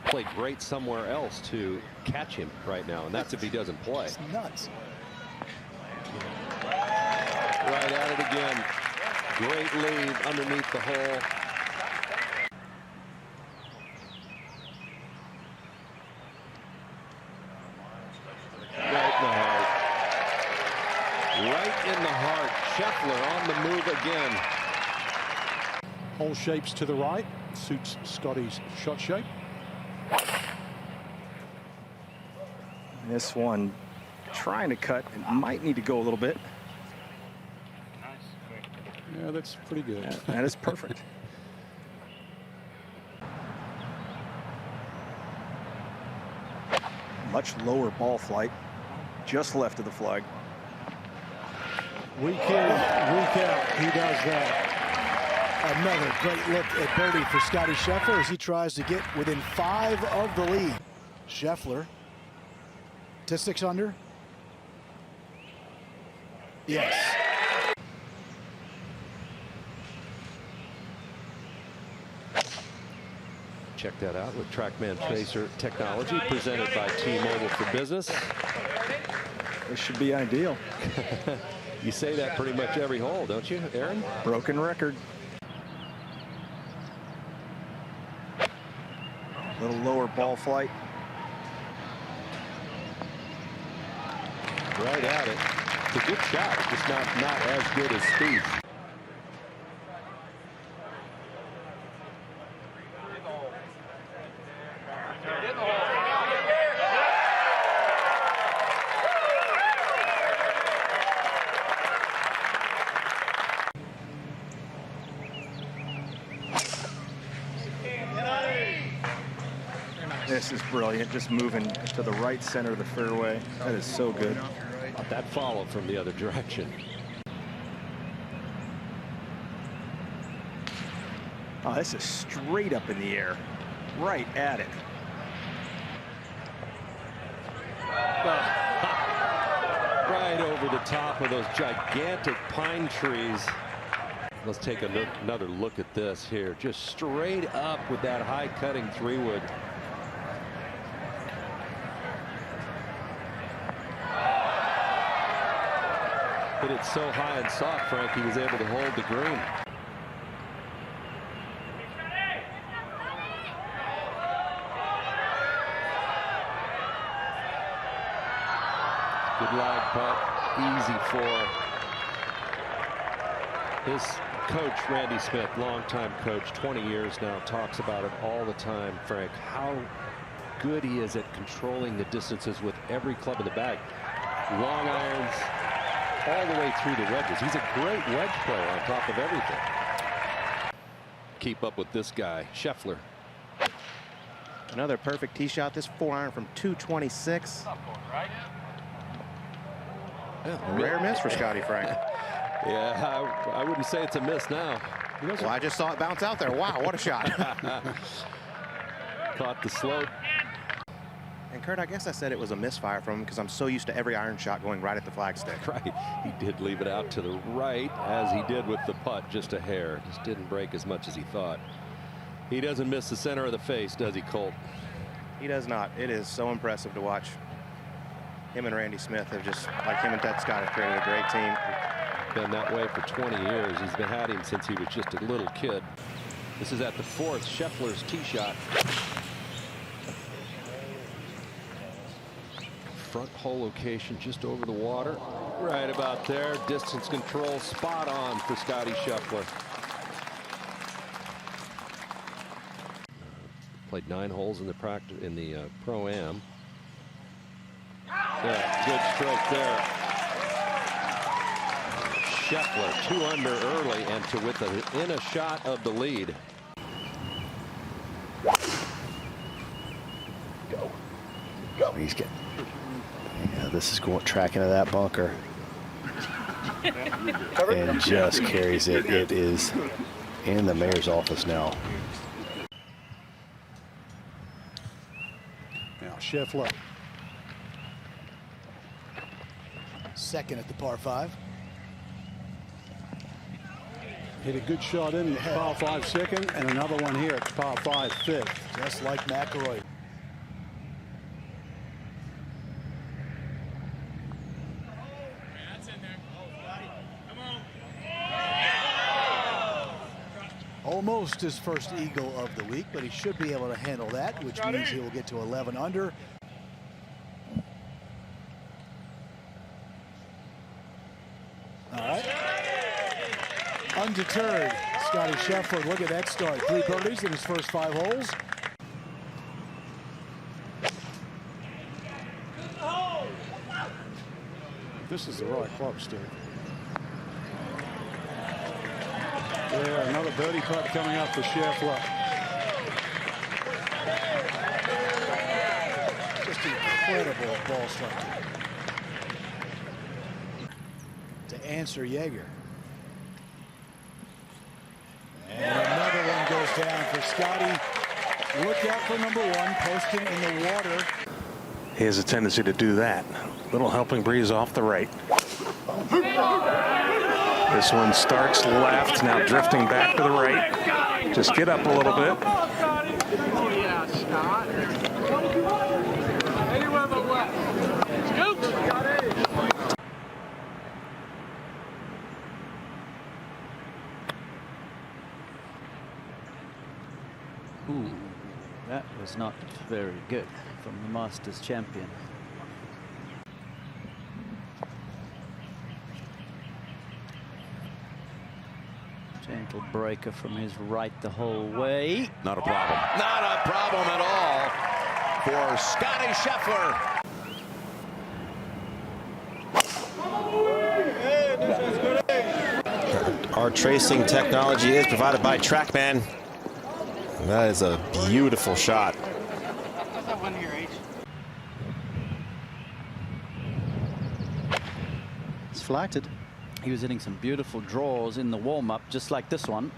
play great somewhere else to catch him right now, and that's if he doesn't play. It's nuts. Right at it again. Great lead underneath the hole. Right in the heart. Scheffler on the move again. Hole shapes to the right. Suits Scottie's shot shape. This one trying to cut and might need to go a little bit. Yeah, that's pretty good. Yeah, that is perfect. Much lower ball flight, just left of the flag. Week in, week out, he does that. Another great look at birdie for Scottie Scheffler as he tries to get within 5 of the lead. Scheffler to 6 under. Yes. Check that out with TrackMan Tracer technology presented by T-Mobile for Business. This should be ideal. You say that pretty much every hole, don't you, Aaron? Broken record. A little lower ball flight. Right at it. It's a good shot, just not as good as speed. This is brilliant, just moving to the right center of the fairway. That is so good. That follow from the other direction. Oh, this is straight up in the air, right at it. Right over the top of those gigantic pine trees. Let's take another look at this here. Just straight up with that high cutting 3-wood. hit it so high and soft, Frank, he was able to hold the green. Good lag putt, easy for his coach, Randy Smith, longtime coach, 20 years now, talks about it all the time, Frank, how good he is at controlling the distances with every club in the bag. Long irons all the way through the wedges. He's a great wedge player on top of everything. Keep up with this guy, Scheffler. Another perfect tee shot. This 4-iron from 226. Yeah, rare miss for Scottie, Frank. Yeah, I wouldn't say it's a miss now. Well, I just saw it bounce out there. Wow, what a shot. Caught the slope. And Kurt, I guess I said it was a misfire from him because I'm so used to every iron shot going right at the flagstick. Right. He did leave it out to the right, as he did with the putt, just a hair. Just didn't break as much as he thought. He doesn't miss the center of the face, does he, Colt? He does not. It is so impressive to watch. Him and Randy Smith have just, like him and Ted Scott, have created a great team. Been that way for 20 years. He's been had him since he was just a little kid. This is at the 4th, Scheffler's tee shot. Front hole location just over the water. Right about there. Distance control spot on for Scottie Scheffler. Played 9 holes in the Pro-Am. Yeah, good stroke there. Scheffler 2 under early and within a shot of the lead. Go. He's getting. Yeah, this is going tracking to that bunker. And just carries it. It is in the mayor's office now. Now Scheffler. Second at the par 5. Hit a good shot in par 5 second, and another one here at par 5 fifth. Just like McIlroy. Almost his first eagle of the week, but he should be able to handle that, which means he will get to 11 under. All right. Undeterred, Scottie Scheffler. Look at that start. 3 birdies in his first 5 holes. This is the right club, Steve. Yeah, another birdie putt coming up for Scheffler. Just incredible ball striking. To answer Jaeger. And another one goes down for Scottie. Look out for number 1 posting in the water. He has a tendency to do that. Little helping breeze off the right. This one starts left, now drifting back to the right. Just get up a little bit. Ooh, that was not very good from the Masters champion. Gentle breaker from his right the whole way. Not a problem. Not a problem at all for Scottie Scheffler. Our tracing technology is provided by TrackMan. That is a beautiful shot. It's flighted. He was hitting some beautiful draws in the warm-up, just like this one.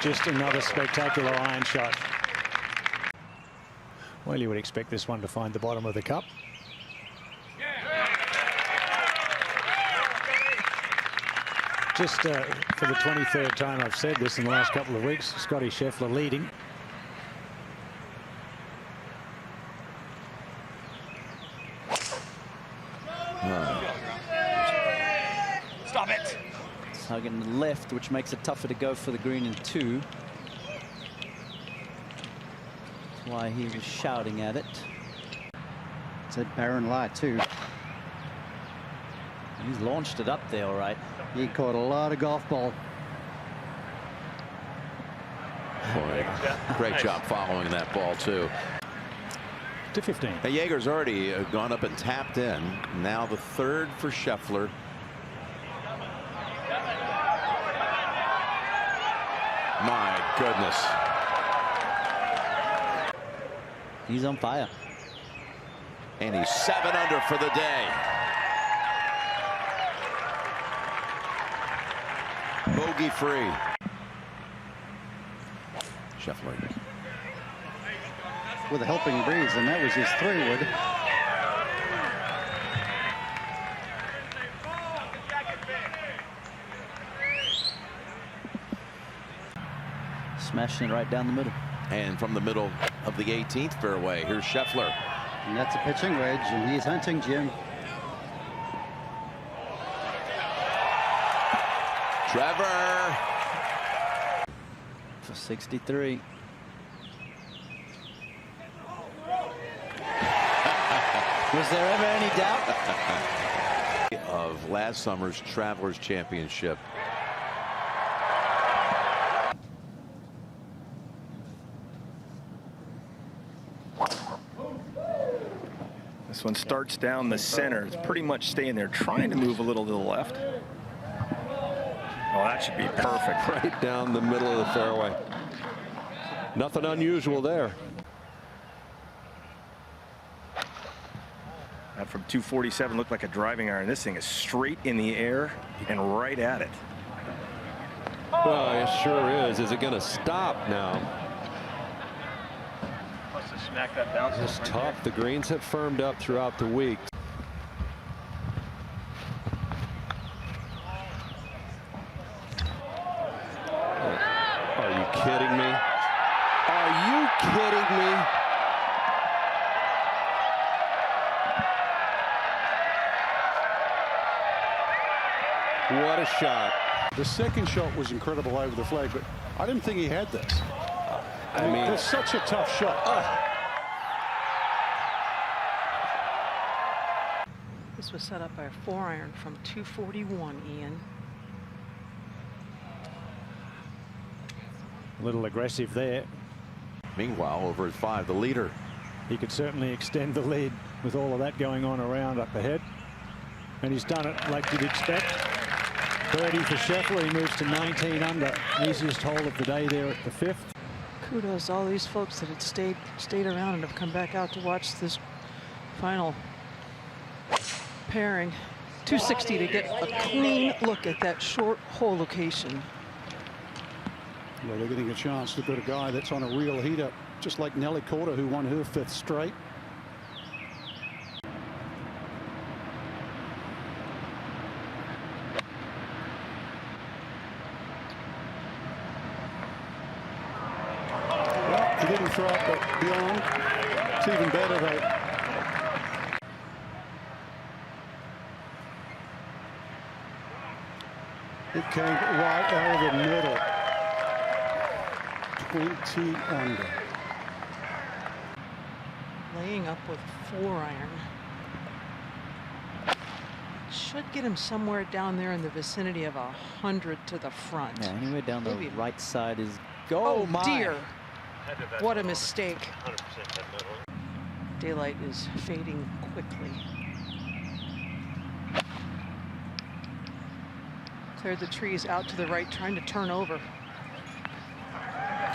Just another spectacular iron shot. Well, you would expect this one to find the bottom of the cup. Just for the 23rd time I've said this in the last couple of weeks, Scottie Scheffler leading. Hugging the left, which makes it tougher to go for the green in 2. That's why he was shouting at it. It's a barren lie too. He's launched it up there, all right. He caught a lot of golf ball. Boy, great job following that ball, too. To 15. Now, Jaeger's already gone up and tapped in. Now the third for Scheffler. My goodness. He's on fire. And he's 7 under for the day. Bogey free. Scheffler. With a helping breeze, and that was his 3-wood. Smashing it right down the middle. And from the middle of the 18th fairway, here's Scheffler. And that's a pitching wedge, and he's hunting Jim. Trevor. For 63. Was there ever any doubt? Of last summer's Travelers Championship. This one starts down the center. It's pretty much staying there, trying to move a little to the left. Oh, that should be perfect. Right down the middle of the fairway. Nothing unusual there. That from 247 looked like a driving iron. This thing is straight in the air and right at it. Well, it sure is. Is it going to stop now? Must have smacked that bounce. It's tough. The greens have firmed up throughout the week. Are you kidding me? Are you kidding me? What a shot. The second shot was incredible over the flag, but I didn't think he had this. I mean, it's such a tough shot. This was set up by a 4-iron from 241, Ian. A little aggressive there. Meanwhile, over at 5, the leader. He could certainly extend the lead with all of that going on around up ahead. And he's done it like you'd expect. Birdie for Scheffler. He moves to 19 under. Easiest hole of the day there at the 5th. Kudos to all these folks that had stayed around and have come back out to watch this final pairing. 260 to get a clean look at that short hole location. Well, they're getting a chance to put a guy that's on a real heater, just like Nelly Corder, who won her 5th straight. Well, he didn't throw it, but beyond. It's even better, though. It came right over the middle. 20 under. Laying up with 4-iron. Should get him somewhere down there in the vicinity of 100 to the front. Yeah, anywhere down the Maybe. right side is Oh, my. dear. What a mistake. Daylight is fading quickly. Cleared the trees out to the right, trying to turn over.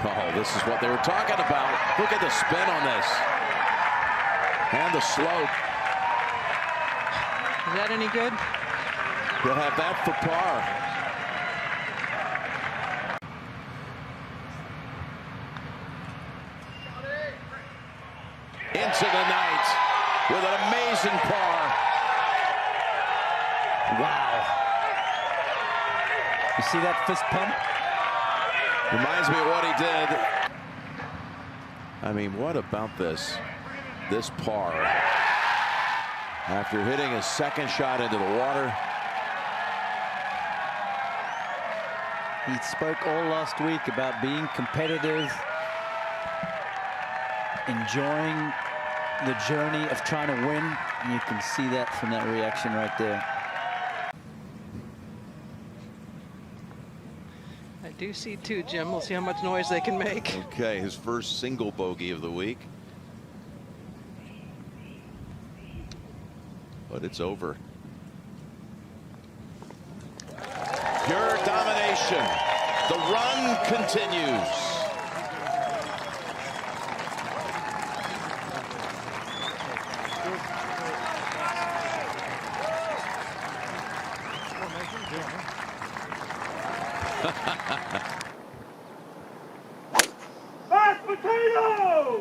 Oh, this is what they were talking about. Look at the spin on this. And the slope. Is that any good? They'll have that for par. Into the night with an amazing par. Wow. You see that fist pump? Reminds me of what he did. I mean, what about this par? After hitting his second shot into the water. He spoke all last week about being competitive, enjoying the journey of trying to win. And you can see that from that reaction right there. I do see two, Jim. We'll see how much noise they can make. Okay, his first single bogey of the week. But it's over. Pure domination. The run continues.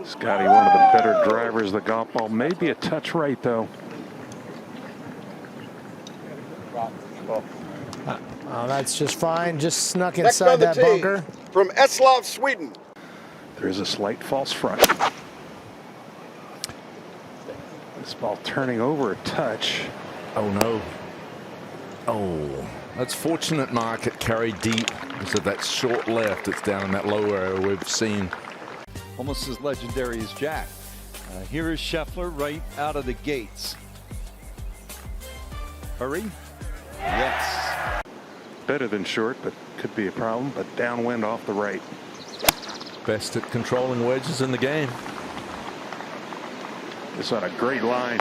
Scottie, one of the better drivers of the golf ball. Maybe a touch right, though. Oh, that's just fine. Just snuck inside that bunker. From Eslov, Sweden. There is a slight false front. This ball turning over a touch. Oh, no. Oh, that's fortunate, Mark. It carried deep. So that short left, it's down in that low area we've seen. Almost as legendary as Jack. Here is Scheffler right out of the gates. Hurry. Yes. Better than short, but could be a problem. But downwind off the right. Best at controlling wedges in the game. It's on a great line.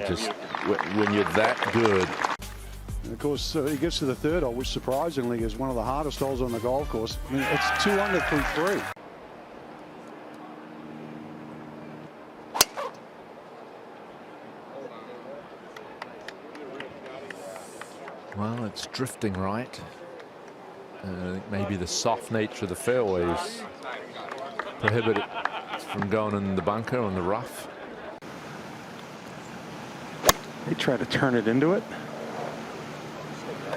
Just when you're that good. And of course, he gets to the third hole, which surprisingly is one of the hardest holes on the golf course. I mean, it's 2 under through 3. Well, it's drifting right. I think maybe the soft nature of the fairways prohibit it from going in the bunker on the rough. They try to turn it into it.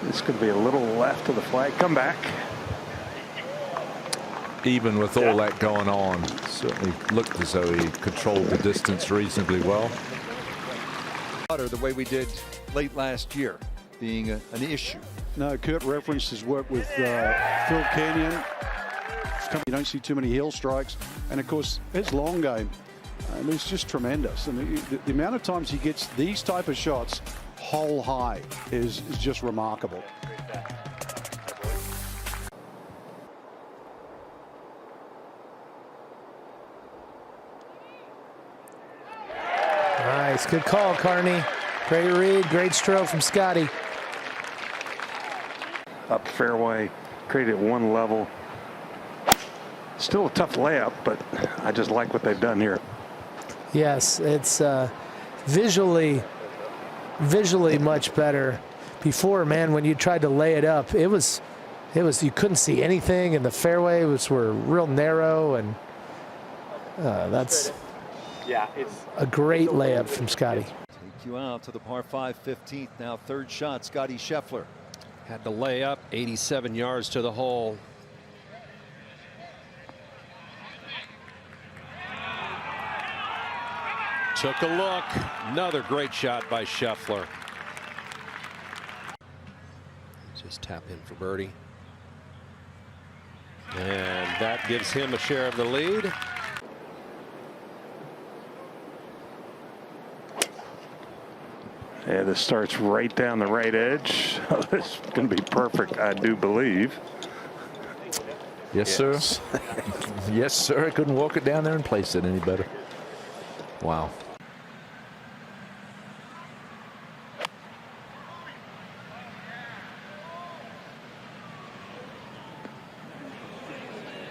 This could be a little left of the flag. Come back. Even with all that going on, certainly looked as though he controlled the distance reasonably well. The way we did late last year, being an issue. No, Kurt referenced his work with Phil Kenyon. You don't see too many heel strikes. And of course, his long game, it's just tremendous. And the amount of times he gets these type of shots hole high is just remarkable. Nice. Good call, Carney. Great read. Great stroke from Scottie. Up fairway, created one level. Still a tough layup, but I just like what they've done here. Yes, it's visually much better. Before, man, when you tried to lay it up, it was you couldn't see anything, and the fairways were real narrow, and that's a great layup from Scottie. Take you out to the par 5 15th. Now third shot, Scottie Scheffler. Had to lay up 87 yards to the hole. Took a look. Another great shot by Scheffler. Just tap in for birdie. And that gives him a share of the lead. Yeah, this starts right down the right edge. This is going to be perfect, I do believe. Yes, sir. Yes, sir. I couldn't walk it down there and place it any better. Wow.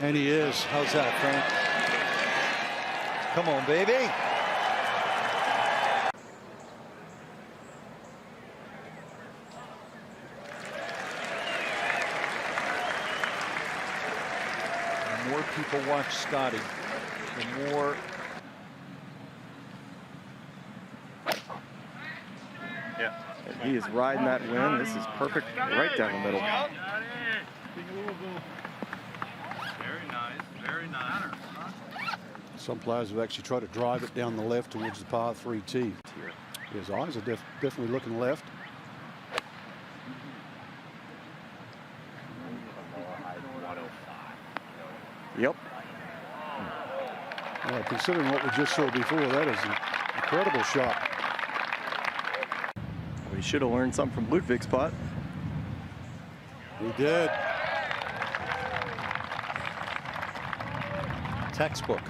And he is. How's that, Frank? Come on, baby. The more people watch Scottie, the more he is riding that win. This is perfect right down the middle. Some players have actually tried to drive it down the left towards the par 3 tee. His eyes are definitely looking left. Considering what we just saw before, that is an incredible shot. We should have learned something from Ludwig's putt. He did. Textbook.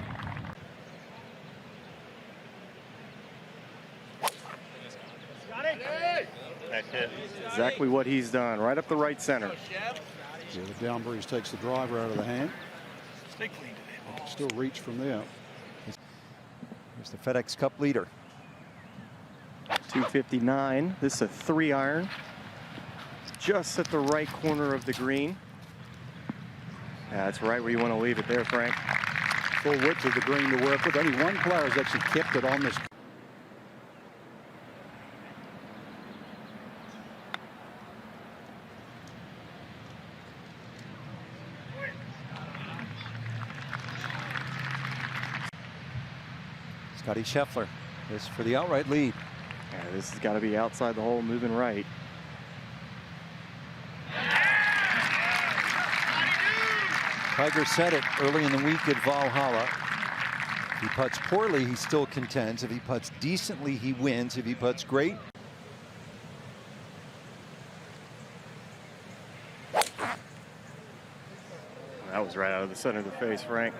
Exactly what he's done, right up the right center. Yeah, the down breeze takes the driver out of the hand. Can still reach from there. Here's the FedEx Cup leader. 259. This is a 3-iron. Just at the right corner of the green. Yeah, that's right where you want to leave it there, Frank. Full width of the green to work with. Only one player has actually kept it on this. Scottie Scheffler is for the outright lead. Yeah, this has got to be outside the hole, moving right. Tiger said it early in the week at Valhalla. If he putts poorly, he still contends. If he putts decently, he wins. If he putts great. That was right out of the center of the face, Frank.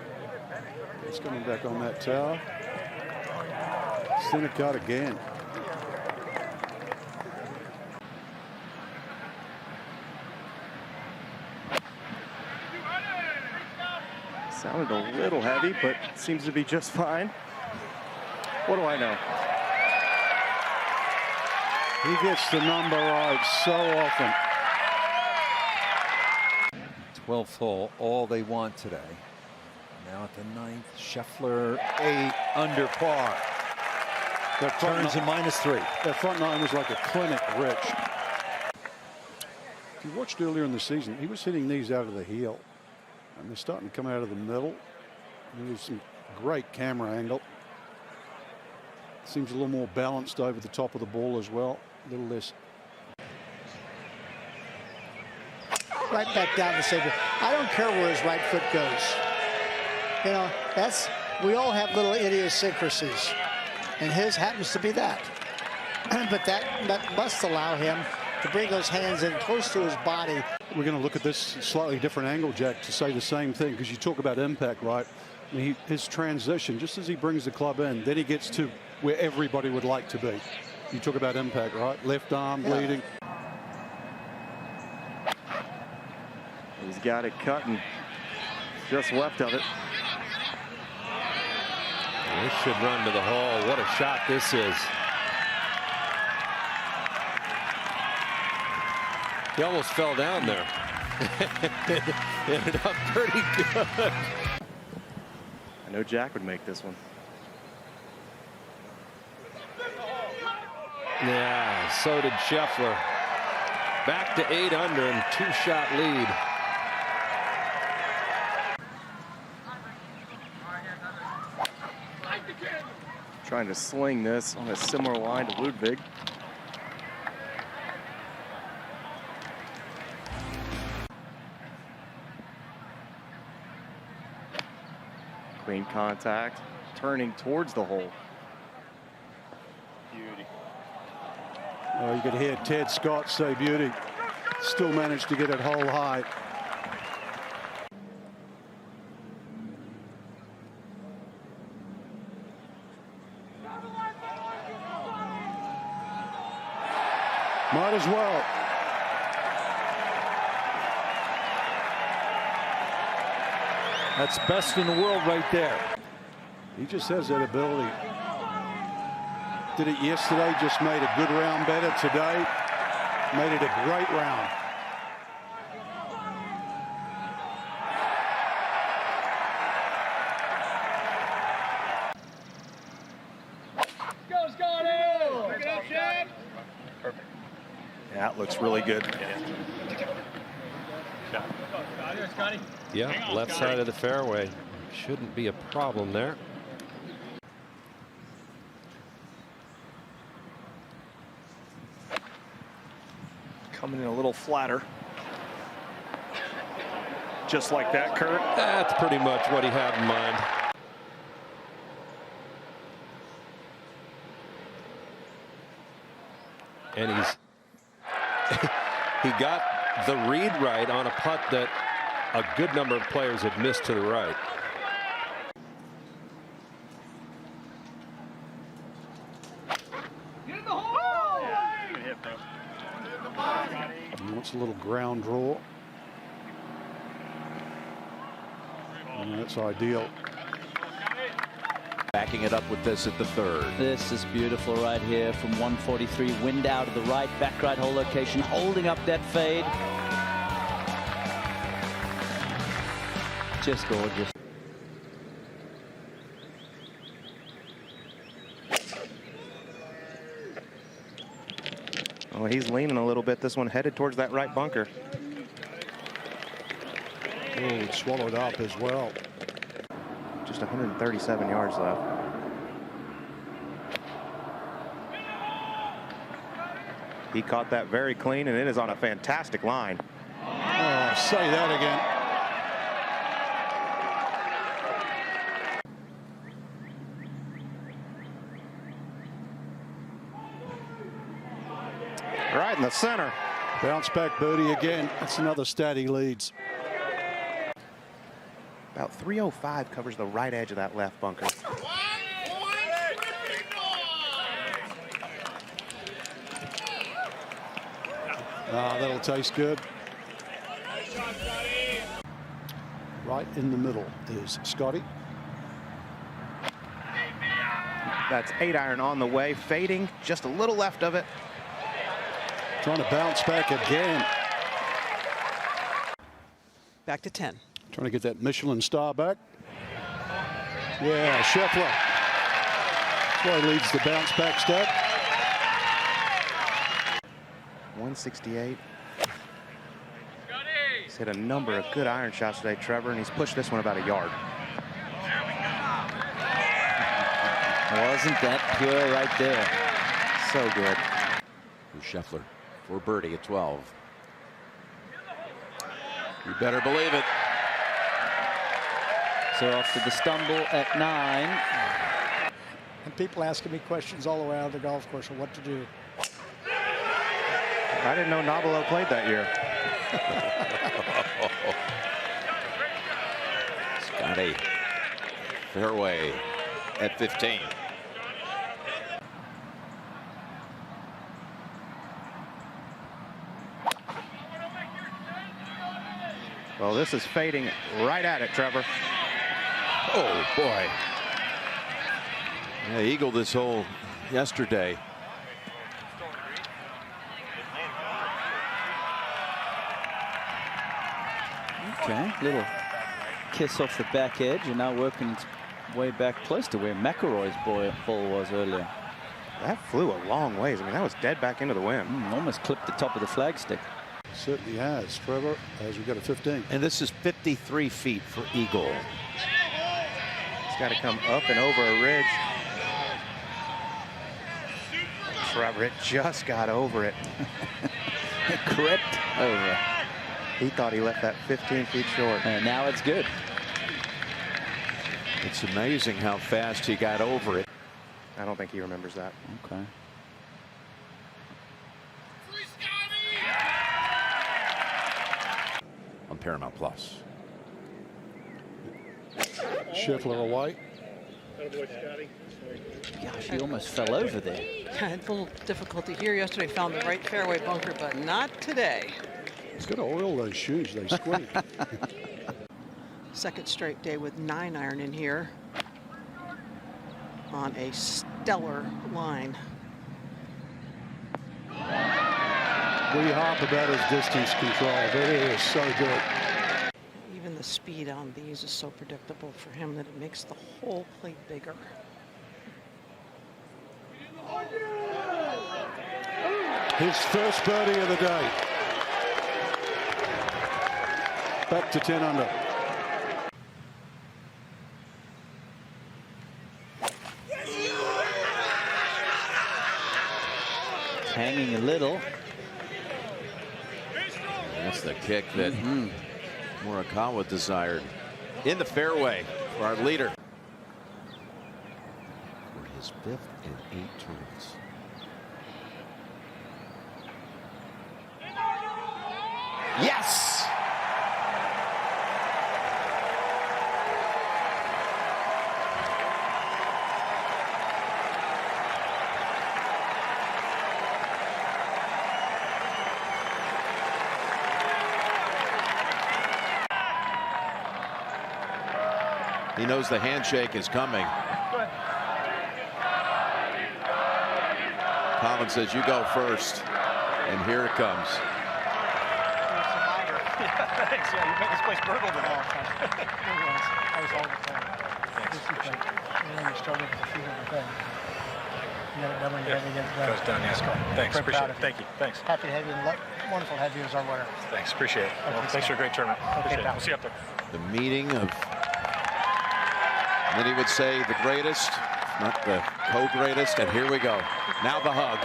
It's coming back on that tower. Center cut again. Sounded a little heavy, but seems to be just fine. What do I know? He gets the number right so often. 12th hole, all they want today. Now at the 9th, Scheffler 8 under par. That turns a -3. That front nine was like a clinic, Rich. If you watched earlier in the season, he was hitting these out of the heel. And they're starting to come out of the middle. There's some great camera angle. Seems a little more balanced over the top of the ball as well. A little less. Right back down the same. I don't care where his right foot goes. You know, we all have little idiosyncrasies, and his happens to be that. But that must allow him to bring those hands in close to his body. We're going to look at this slightly different angle, Jack, to say the same thing, because you talk about impact, right? I mean, his transition, just as he brings the club in, then he gets to where everybody would like to be. You talk about impact, right? Left arm bleeding. He's got it cut and just left of it. This should run to the hole. What a shot this is. He almost fell down there. Ended up pretty good. I know Jack would make this one. Yeah, so did Scheffler. Back to 8 under and 2-shot lead. Trying to sling this on a similar line to Ludwig. Clean contact, turning towards the hole. Beauty. Oh, you could hear Ted Scott say beauty. Still managed to get it hole high. Might as well. That's best in the world right there. He just has that ability. Did it yesterday, just made a good round better today. Made it a great round. Go, Scotty! Pick it up, Shaq! Perfect. That looks really good. Yeah, left side of the fairway. Shouldn't be a problem there. Coming in a little flatter. Just like that, Kurt. That's pretty much what he had in mind. And he got the read right on a putt that a good number of players had missed to the right. He wants a little ground draw. And that's ideal. Backing it up with this at the third. This is beautiful right here from 143. Wind out of the right, back right hole location, holding up that fade. Just gorgeous. Oh, he's leaning a little bit. This one headed towards that right bunker. Oh, swallowed up as well. Just 137 yards left. He caught that very clean, and it is on a fantastic line. Oh, say that again. Right in the center. Bounce back birdie again. That's another stat he leads. About 305 covers the right edge of that left bunker. Ah, that'll taste good. Right in the middle is Scottie. That's 8-iron on the way, fading just a little left of it. Trying to bounce back again. Back to 10. Trying to get that Michelin star back. Yeah, Scheffler. That's why he leads the bounce back stat. 168. He's hit a number of good iron shots today, Trevor, and he's pushed this one about a yard. Wasn't that pure right there? So good. Scheffler for birdie at 12. You better believe it. So after the stumble at 9. And people asking me questions all around the golf course on what to do. I didn't know Nobilo played that year. Scottie, fairway at 15. Well, this is fading right at it, Trevor. Oh, boy. Yeah, eagled this hole yesterday. Okay, little kiss off the back edge, and now working its way back close to where McIlroy's ball was earlier. That flew a long ways. I mean, that was dead back into the wind. Almost clipped the top of the flagstick. Certainly has, Trevor, as we go to 15. And this is 53 feet for eagle. It's got to come up and over a ridge. Trevor, it just got over it. It crept over. He thought he left that 15 feet short. And now it's good. It's amazing how fast he got over it. I don't think he remembers that. Okay. On Paramount Plus. Scheffler away. Gosh, he almost fell over there. Had a little difficulty here yesterday. Found the right fairway bunker, but not today. He's got to oil those shoes. They squeak. Second straight day with 9-iron in here on a stellar line. We harp about his distance control, but it is so good. Even the speed on these is so predictable for him that it makes the whole plate bigger. His first birdie of the day. Back to 10 under. Hanging a little. That's the kick that Morikawa desired. In the fairway for our leader. For his 5th and 8 turns. Yes! He knows the handshake is coming. Collins says, you go first. And here it comes. Thanks. Yeah, you make this place burgle the whole time. I was all the time. Thanks. You struggle with the feet of the thing. You got it done when you have to get it done. Goes done, yes. Thanks, appreciate it. Thank you. Thanks. Happy to have you. Wonderful to have you as our winner. Thanks, appreciate it. Well, thanks for a great tournament. Appreciate it. We'll see you up there. The meeting of, then he would say the greatest, not the co-greatest, and here we go. Now the hug.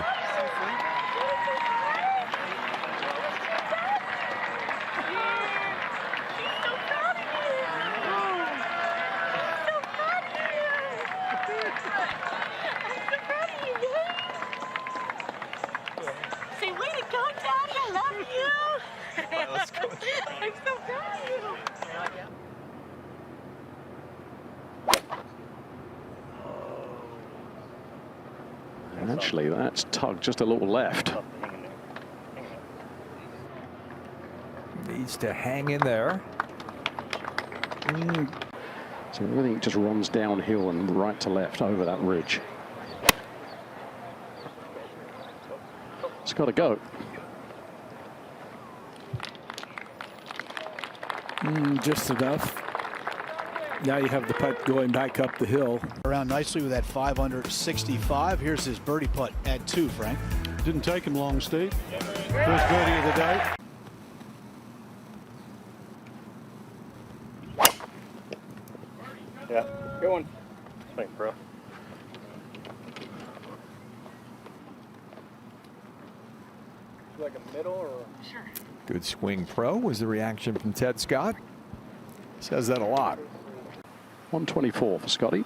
Say, way to go, Daddy. I love you. Right, let's go. I'm so proud of you. And actually, that's tugged just a little left. Needs to hang in there. So everything just runs downhill and right to left over that ridge. It's got to go. Just enough. Now you have the putt going back up the hill. Around nicely with that 565. Here's his birdie putt at 2, Frank. Didn't take him long, Steve. First birdie of the day. Yeah, good one. Thanks, bro. Like a middle or? Sure. Good swing, pro, was the reaction from Ted Scott. Says that a lot. 124 for Scotty.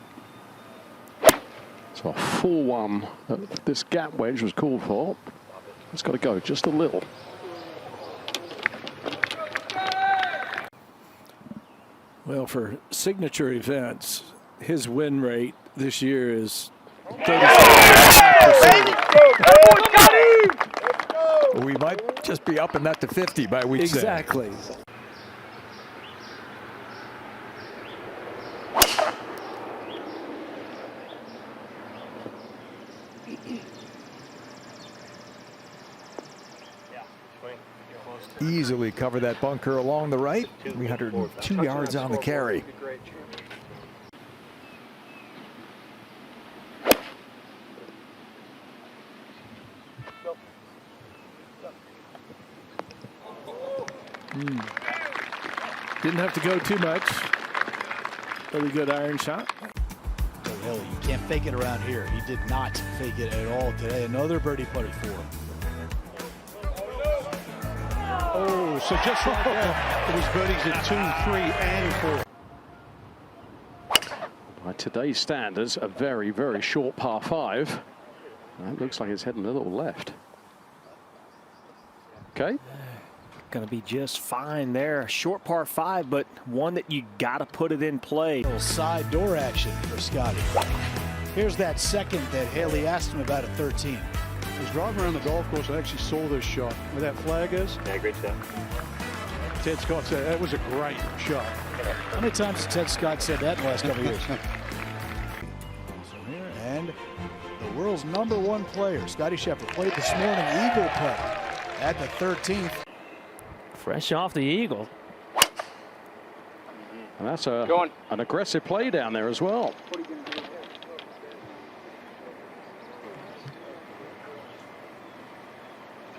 So a full one. This gap wedge was called for. It's got to go just a little. Well, for signature events, his win rate this year is 37%. We might just be upping that to 50 by week 6. Exactly. Easily cover that bunker along the right. 302 yards on the carry. Didn't have to go too much. Really good iron shot. So Hill, you can't fake it around here. He did not fake it at all today. Another birdie putt at 4. Oh, so just like that, it was birdies at 2, 3, and 4. By today's standards, a very, very short par 5. That looks like it's heading a little left. Okay. Going to be just fine there. Short par 5, but one that you got to put it in play. Little side door action for Scotty. Here's that second that Haley asked him about at 13. I was driving around the golf course. I actually saw this shot. Where that flag is? Yeah, great shot. Ted Scott said that was a great shot. How many times has Ted Scott said that in the last couple of years? And the world's #1 player, Scottie Scheffler, played this morning eagle putt at the 13th. Fresh off the eagle. And that's an aggressive play down there as well.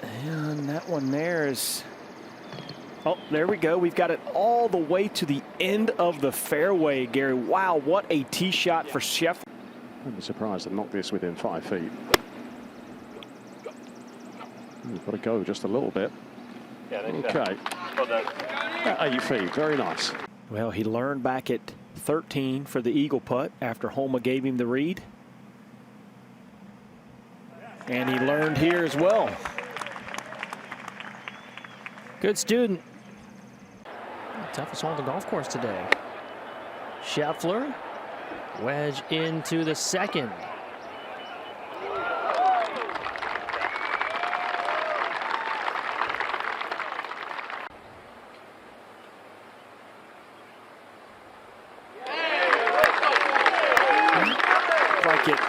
And that one there is, oh, there we go. We've got it all the way to the end of the fairway, Gary. Wow, what a tee shot for Scheffler. I'd be surprised to knock this within 5 feet. You've got to go just a little bit. Yeah, okay. Well done. 8 feet, very nice. Well, he learned back at 13 for the eagle putt after Homa gave him the read. And he learned here as well. Good student. Toughest hole on the golf course today. Scheffler, wedge into the second. Like it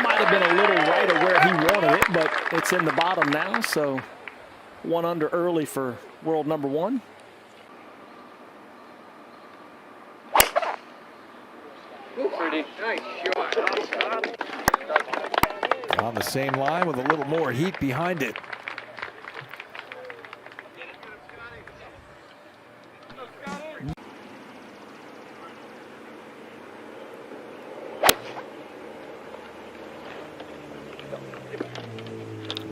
might have been a little right of where he wanted it, but it's in the bottom now, so 1 under early for world number 1. Pretty nice shot. On the same line with a little more heat behind it.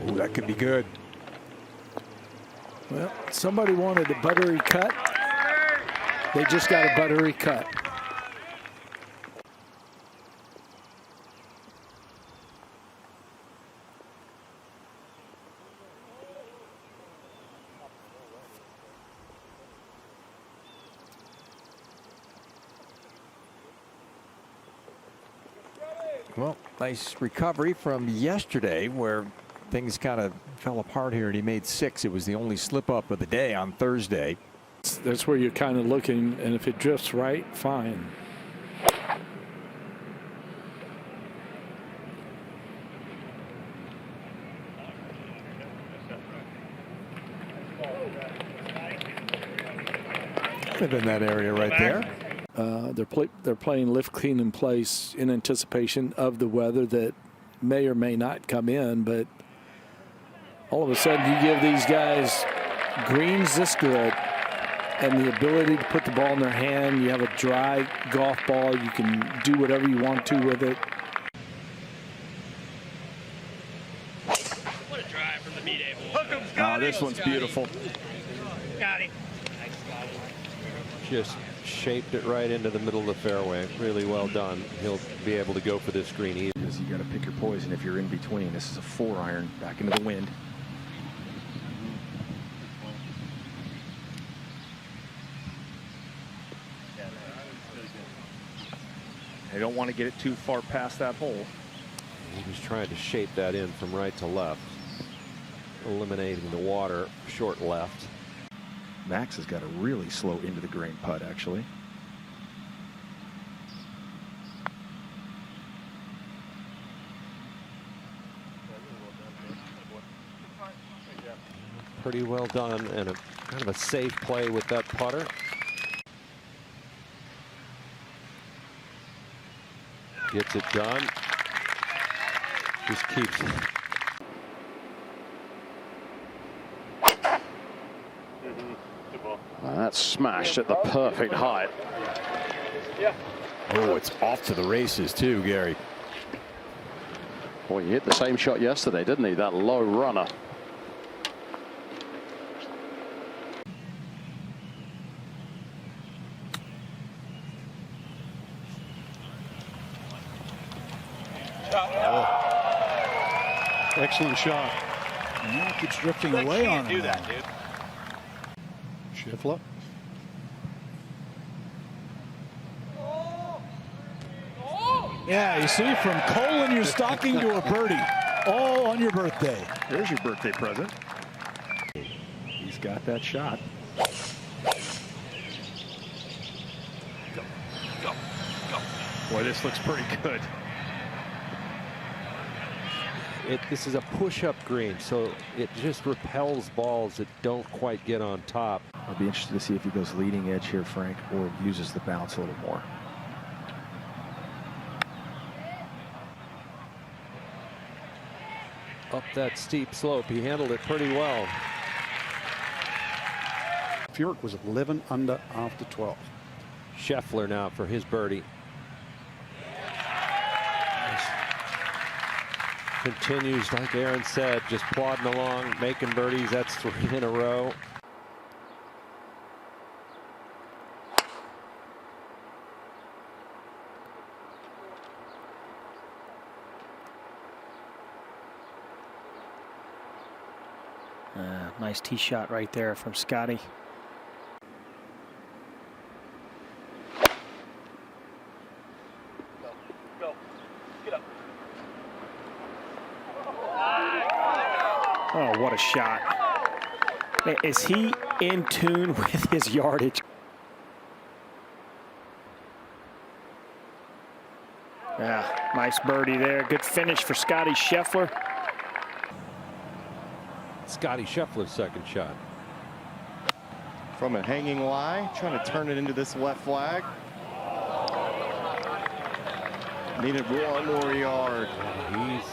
Ooh, that could be good. Well, somebody wanted a buttery cut. They just got a buttery cut. Well, nice recovery from yesterday where things kind of fell apart here and he made 6. It was the only slip up of the day on Thursday. That's where you're kind of looking, and if it drifts right, fine. Kind of in that area right there. They're playing lift, clean, and place in anticipation of the weather that may or may not come in, but all of a sudden you give these guys greens this good and the ability to put the ball in their hand. You have a dry golf ball. You can do whatever you want to with it. What a drive from the B-Day boy. Oh, this one's beautiful. Got him. Just shaped it right into the middle of the fairway. Really well done. He'll be able to go for this green easy. Because you got to pick your poison if you're in between. This is a 4-iron back into the wind. They don't want to get it too far past that hole. He was trying to shape that in from right to left, eliminating the water short left. Max has got a really slow into the grain putt, actually. Pretty well done and a kind of a safe play with that putter. Gets it done. Just keeps it. That's smashed at the perfect height. Oh, it's off to the races too, Gary. Boy, he hit the same shot yesterday, didn't he? That low runner. Excellent shot. Yeah, it keeps drifting away on him. Do that, dude. Scheffler. Yeah, you see, from coal in your stocking to a birdie, all on your birthday. There's your birthday present. He's got that shot. Boy, this looks pretty good. This is a push-up green, so it just repels balls that don't quite get on top. I'll be interested to see if he goes leading edge here, Frank, or uses the bounce a little more. Up that steep slope, he handled it pretty well. Furyk was 11 under after 12. Scheffler now for his birdie. Continues, like Aaron said, just plodding along, making birdies. That's 3 in a row. Nice tee shot right there from Scottie. Oh, what a shot. Is he in tune with his yardage? Yeah, nice birdie there. Good finish for Scottie Scheffler. Scottie Scheffler's second shot. From a hanging lie, trying to turn it into this left flag. Needed one more yard. He's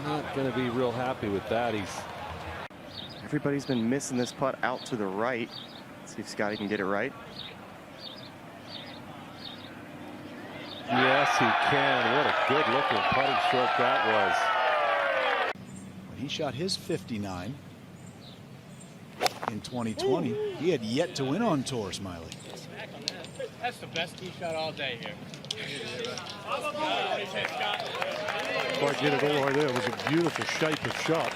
not going to be real happy with that. Everybody's been missing this putt out to the right. Let's see if Scottie can get it right. Yes, he can. What a good looking putting stroke that was. He shot his 59 in 2020. He had yet to win on tour, Smiley. That's the best tee shot all day here. Quite get it all the way there. It was a beautiful shape of shot.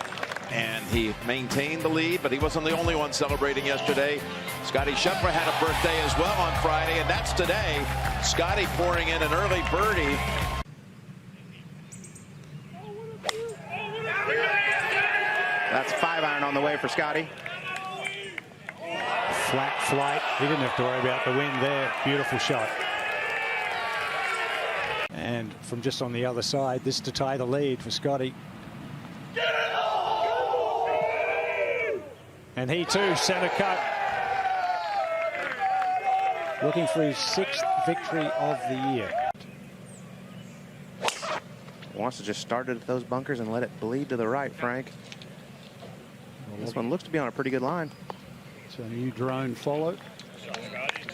And he maintained the lead, but he wasn't the only one celebrating yesterday. Scottie Scheffler had a birthday as well on Friday, and that's today. Scottie pouring in an early birdie. That's 5-iron on the way for Scottie. Flat flight. He didn't have to worry about the wind there. Beautiful shot. And from just on the other side, this to tie the lead for Scottie. And he too, center cut. Looking for his 6th victory of the year. Wants to just start it at those bunkers and let it bleed to the right, Frank. This one looks to be on a pretty good line. So new drone followed.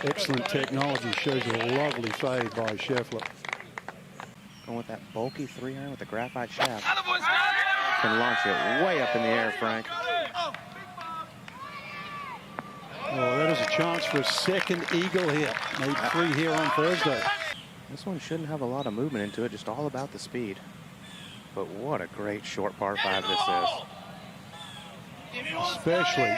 Excellent technology. Shows a lovely fade by Scheffler. Going with that bulky 3-iron with the graphite shaft. Can launch it way up in the air, Frank. Oh, that is a chance for a second eagle hit. Made 3 here on Thursday. This one shouldn't have a lot of movement into it, just all about the speed. But what a great short par 5 this is. Especially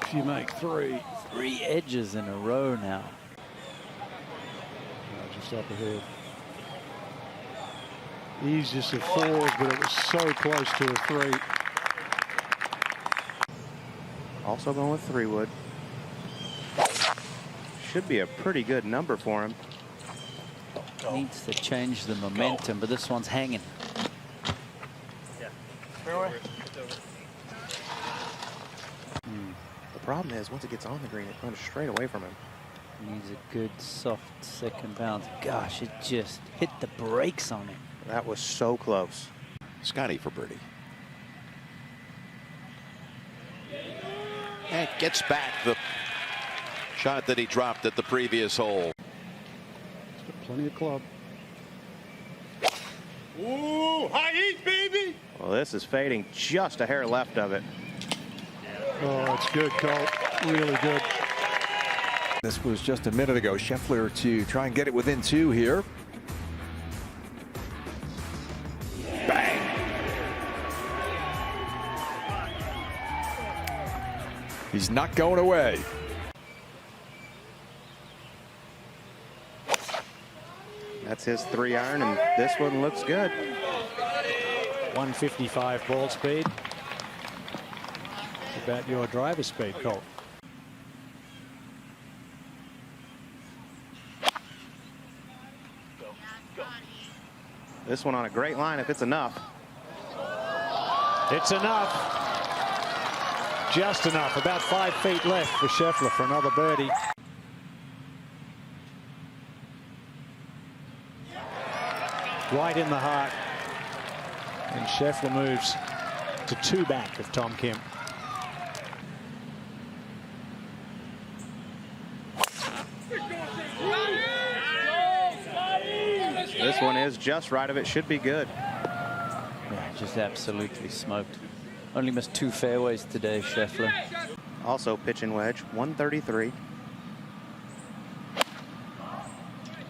if you make 3. 3 edges in a row now. Just up ahead. Easiest of 4s, but it was so close to a 3. Also going with 3-wood. Should be a pretty good number for him. Needs to change the momentum, but this one's hanging. The problem is, once it gets on the green, it runs straight away from him. Needs a good soft second bounce. Gosh, it just hit the brakes on it. That was so close. Scottie for birdie. And gets back the shot that he dropped at the previous hole. Plenty of club. Ooh, high heat, baby. Well, this is fading just a hair left of it. Oh, it's good, Colt. Really good. This was just a minute ago. Scheffler to try and get it within 2 here. Bang! He's not going away. That's his 3-iron, and this one looks good. 155 ball speed. About your driver speed, Colt. This one on a great line if it's enough. It's enough. Just enough. About 5 feet left for Scheffler for another birdie. Right in the heart. And Scheffler moves to 2 back of Tom Kim. This one is just right of it. Should be good. Yeah, just absolutely smoked. Only missed 2 fairways today, Scheffler. Also pitching wedge, 133.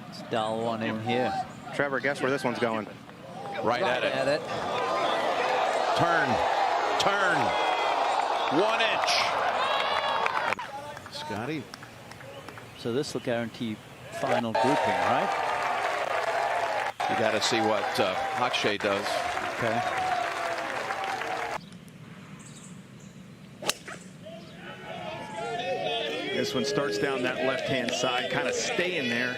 Let's dial one in here. Trevor, guess where this one's going? Right at it. At it. Turn. Turn. 1 inch. Scottie. So this will guarantee final grouping, right? You got to see what Akshay does. Okay. This one starts down that left-hand side, kind of staying there.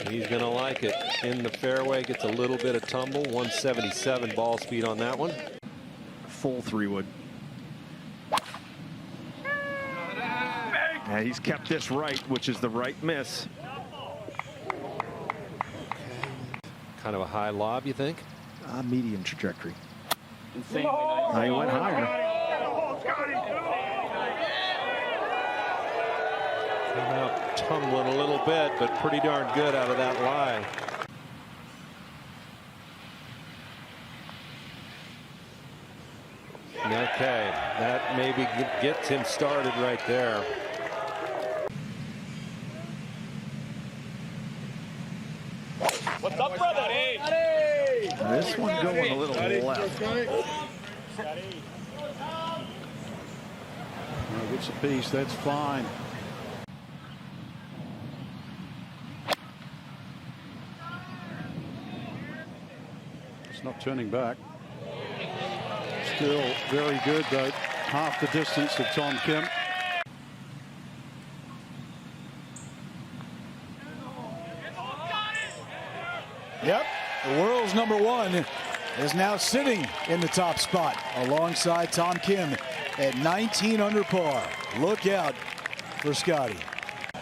He's going to like it. In the fairway, gets a little bit of tumble. 177 ball speed on that one. Full 3-wood. Yeah, he's kept this right, which is the right miss. Kind of a high lob, you think? Medium trajectory. He went higher. Came out tumbling a little bit, but pretty darn good out of that lie. Okay, that maybe gets him started right there. What's up, brother? This one going a little left. Gets a piece, that's fine. It's not turning back. Still very good, though. Half the distance of Tom Kim. Yep, the world's #1 is now sitting in the top spot alongside Tom Kim at 19 under par. Look out for Scottie. A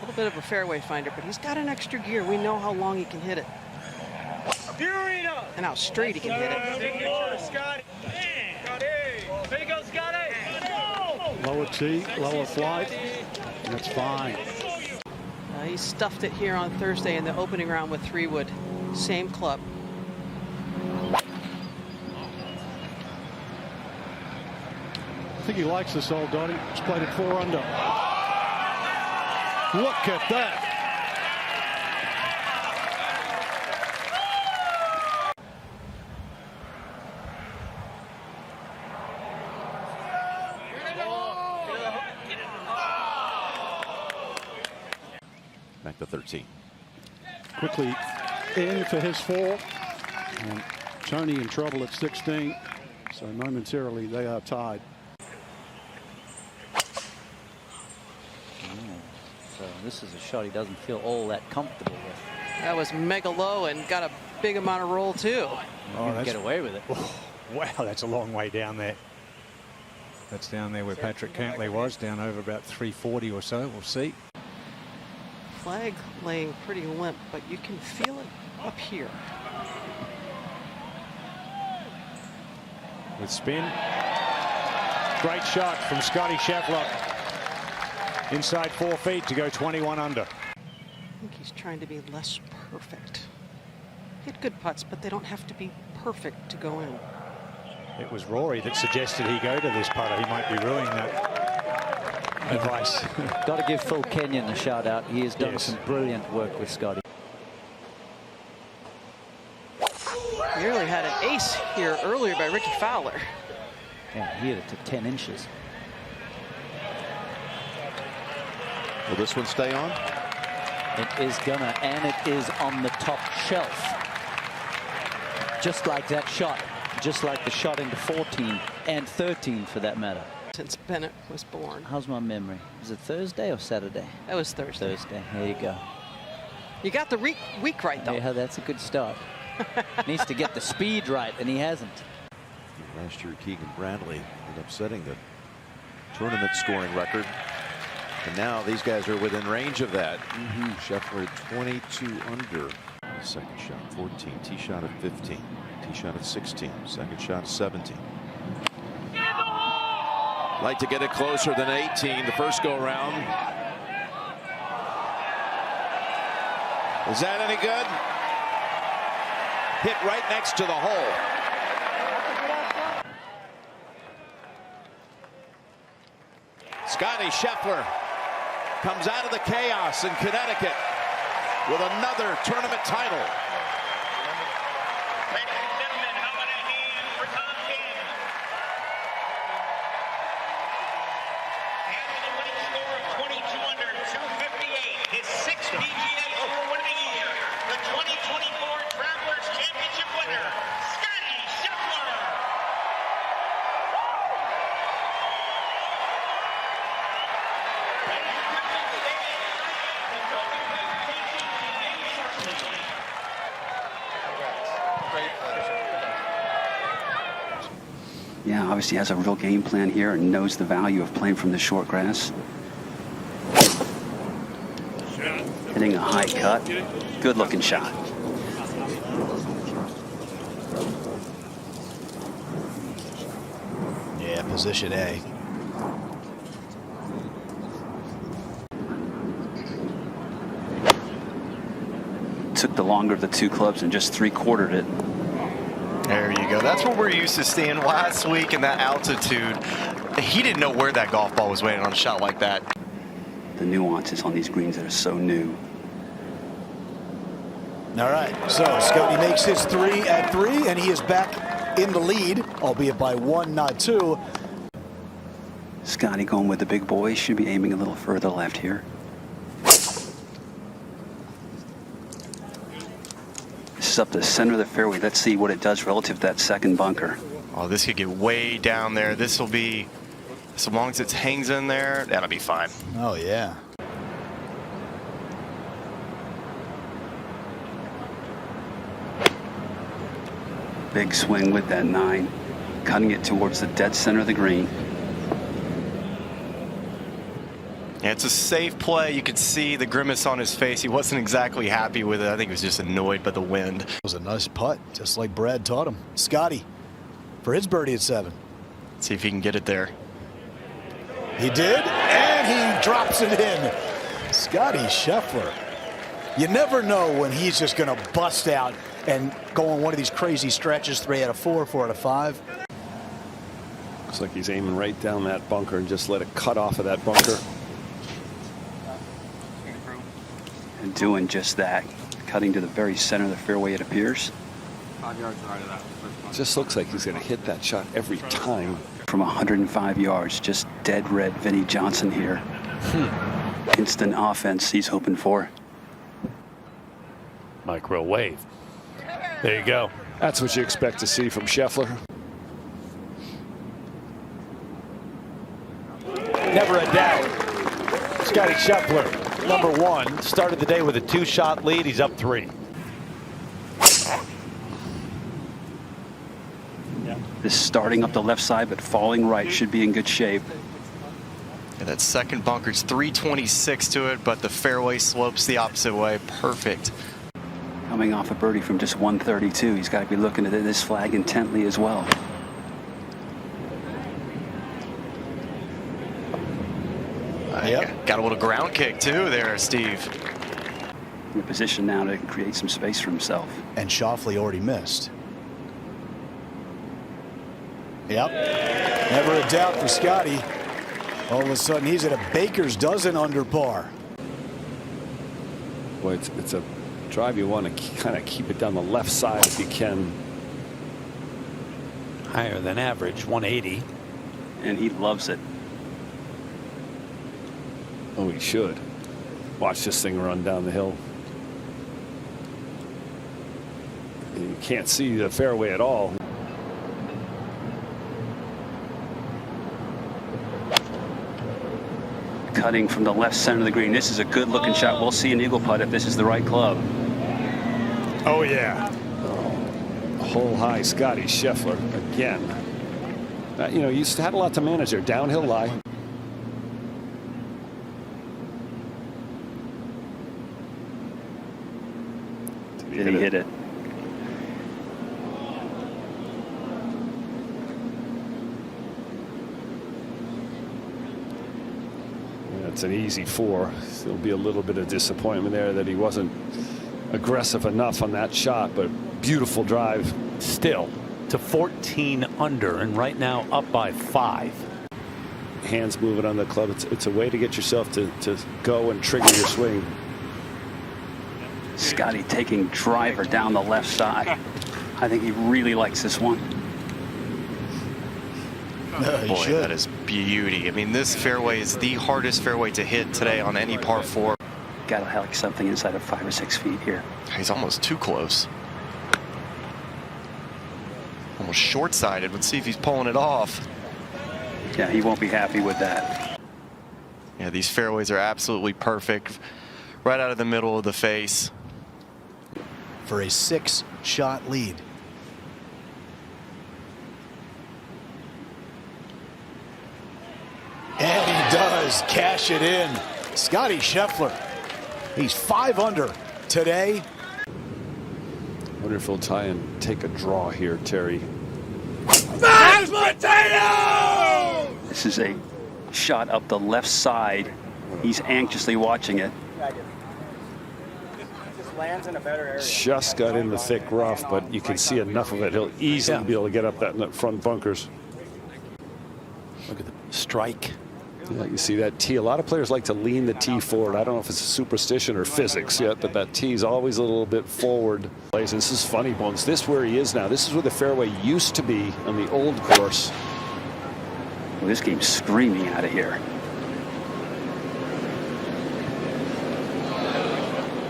little bit of a fairway finder, but he's got an extra gear. We know how long he can hit it. And how straight he can hit it. Lower tee, lower flight. That's fine. He stuffed it here on Thursday in the opening round with 3-wood. Same club. I think he likes this old Donnie. He's played it 4 under. Look at that. Back to 13. Quickly in for his 4. And Tony in trouble at 16. So momentarily they are tied. So this is a shot he doesn't feel all that comfortable with. That was mega low and got a big amount of roll too. Oh, get away with it. Oh, wow, that's a long way down there. That's down there where Patrick Cantley was, down over about 340 or so. We'll see. Flag laying pretty limp, but you can feel it up here. With spin. Great shot from Scottie Scheffler. Inside 4 feet to go 21 under. I think he's trying to be less perfect. Hit good putts, but they don't have to be perfect to go in. It was Rory that suggested he go to this putter. He might be ruining that advice. Got to give Phil Kenyon a shout out. He has done some brilliant work with Scottie. Nearly had an ace here earlier by Ricky Fowler. Yeah, he hit it to 10 inches. Will this one stay on? It is gonna, and it is on the top shelf. Just like that shot. Just like the shot into 14 and 13 for that matter. Since Bennett was born. How's my memory? Was it Thursday or Saturday? That was Thursday. Thursday. There you go. You got the week right, though. Yeah, that's a good start. Needs to get the speed right, and he hasn't. Last year, Keegan Bradley ended up setting the tournament scoring record. And now these guys are within range of that. Scheffler 22 under. Second shot 14, tee shot at 15, tee shot at 16, second shot 17. Like to get it closer than 18 the first go round. Is that any good? Hit right next to the hole. Scottie Scheffler comes out of the chaos in Connecticut with another tournament title. score of 22 under, 258. His 6th PGA Tour win of the year. The 2024 Travelers Championship winner, Scottie Scheffler. Yeah, obviously has a real game plan here and knows the value of playing from the short grass. Hitting a high cut. Good looking shot. Yeah, position A. Took the longer of the two clubs and just 3/4'd it. There you go. That's what we're used to seeing last week in that altitude. He didn't know where that golf ball was waiting on a shot like that. The nuances on these greens that are so new. All right, so Scottie makes his 3 at 3, and he is back in the lead, albeit by 1, not 2. Scottie going with the big boys, should be aiming a little further left here. This is up the center of the fairway. Let's see what it does relative to that second bunker. Oh, this could get way down there. This will be, so long as it hangs in there, that'll be fine. Oh, yeah. Big swing with that 9, cutting it towards the dead center of the green. Yeah, it's a safe play. You could see the grimace on his face. He wasn't exactly happy with it. I think he was just annoyed by the wind. It was a nice putt, just like Brad taught him. Scottie for his birdie at 7. Let's see if he can get it there. He did, and he drops it in. Scottie Scheffler. You never know when he's just going to bust out and go on one of these crazy stretches. 3 out of 4, 4 out of 5. Looks like he's aiming right down that bunker and just let it cut off of that bunker. And doing just that, cutting to the very center of the fairway, it appears. 5 yards right of that. Just looks like he's going to hit that shot every time. From 105 yards, just dead red Vinnie Johnson here. Instant offense he's hoping for. Micro wave. There you go. That's what you expect to see from Scheffler. Never a doubt. Scottie Scheffler, #1, started the day with a 2-shot lead. He's up 3. This starting up the left side but falling right should be in good shape. Yeah, that second bunker's 326 to it, but the fairway slopes the opposite way. Perfect. Coming off a birdie from just 132, he's got to be looking at this flag intently as well. Got a little ground kick too there, Steve. In a position now to create some space for himself. And Schauffele already missed. Yep. Never a doubt for Scottie. All of a sudden, he's at a baker's dozen under par. Boy, it's a drive you want to kind of keep it down the left side if you can. Higher than average, 180. And he loves it. Oh, he should. Watch this thing run down the hill. You can't see the fairway at all. Cutting from the left center of the green. This is a good looking shot. We'll see an eagle putt if this is the right club. Oh, yeah. Hole high Scottie Scheffler again. You know, you had a lot to manage there. Downhill lie. Did he hit it? It's an easy 4. There'll be a little bit of disappointment there that he wasn't aggressive enough on that shot, but beautiful drive. Still to 14 under, and right now up by 5. Hands moving on the club. It's a way to get yourself to go and trigger your swing. Scottie taking driver down the left side. I think he really likes this one. Boy, that is beauty. I mean, this fairway is the hardest fairway to hit today on any par 4. Got to like something inside of 5 or 6 feet here. He's almost too close. Almost short-sided. Let's see if he's pulling it off. Yeah, he won't be happy with that. Yeah, these fairways are absolutely perfect. Right out of the middle of the face. For a 6-shot lead. And he does cash it in. Scottie Scheffler. He's 5 under today. I wonder if he'll try and take a draw here, Terry. Mashed potato! This is a shot up the left side. He's anxiously watching it. Just lands in a better area. Just got in the thick rough, but you can see enough of it. He'll easily be able to get up that in the front bunkers. Look at the strike. Yeah, you see that tee. A lot of players like to lean the tee forward. I don't know if it's a superstition or physics yet, but that tee's always a little bit forward. This is funny bones. This where he is now. This is where the fairway used to be on the old course. Well, this game's screaming out of here.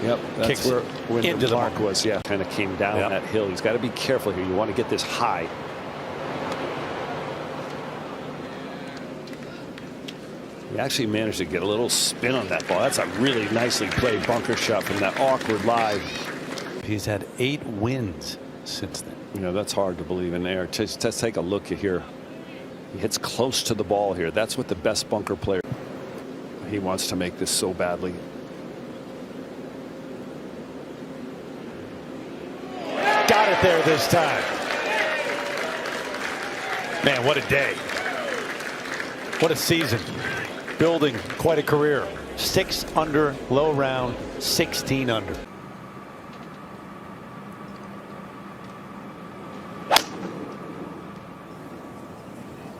Yep, that's where into the mark was. Yeah, kind of came down that hill. He's got to be careful here. You want to get this high. He actually managed to get a little spin on that ball. That's a really nicely played bunker shot from that awkward lie. He's had 8 wins since then. You know, that's hard to believe in there. Just take a look here. He hits close to the ball here. That's what the best bunker player. He wants to make this so badly. Got it there this time. Man, what a day. What a season. Building quite a career. 6 under, low round, 16 under.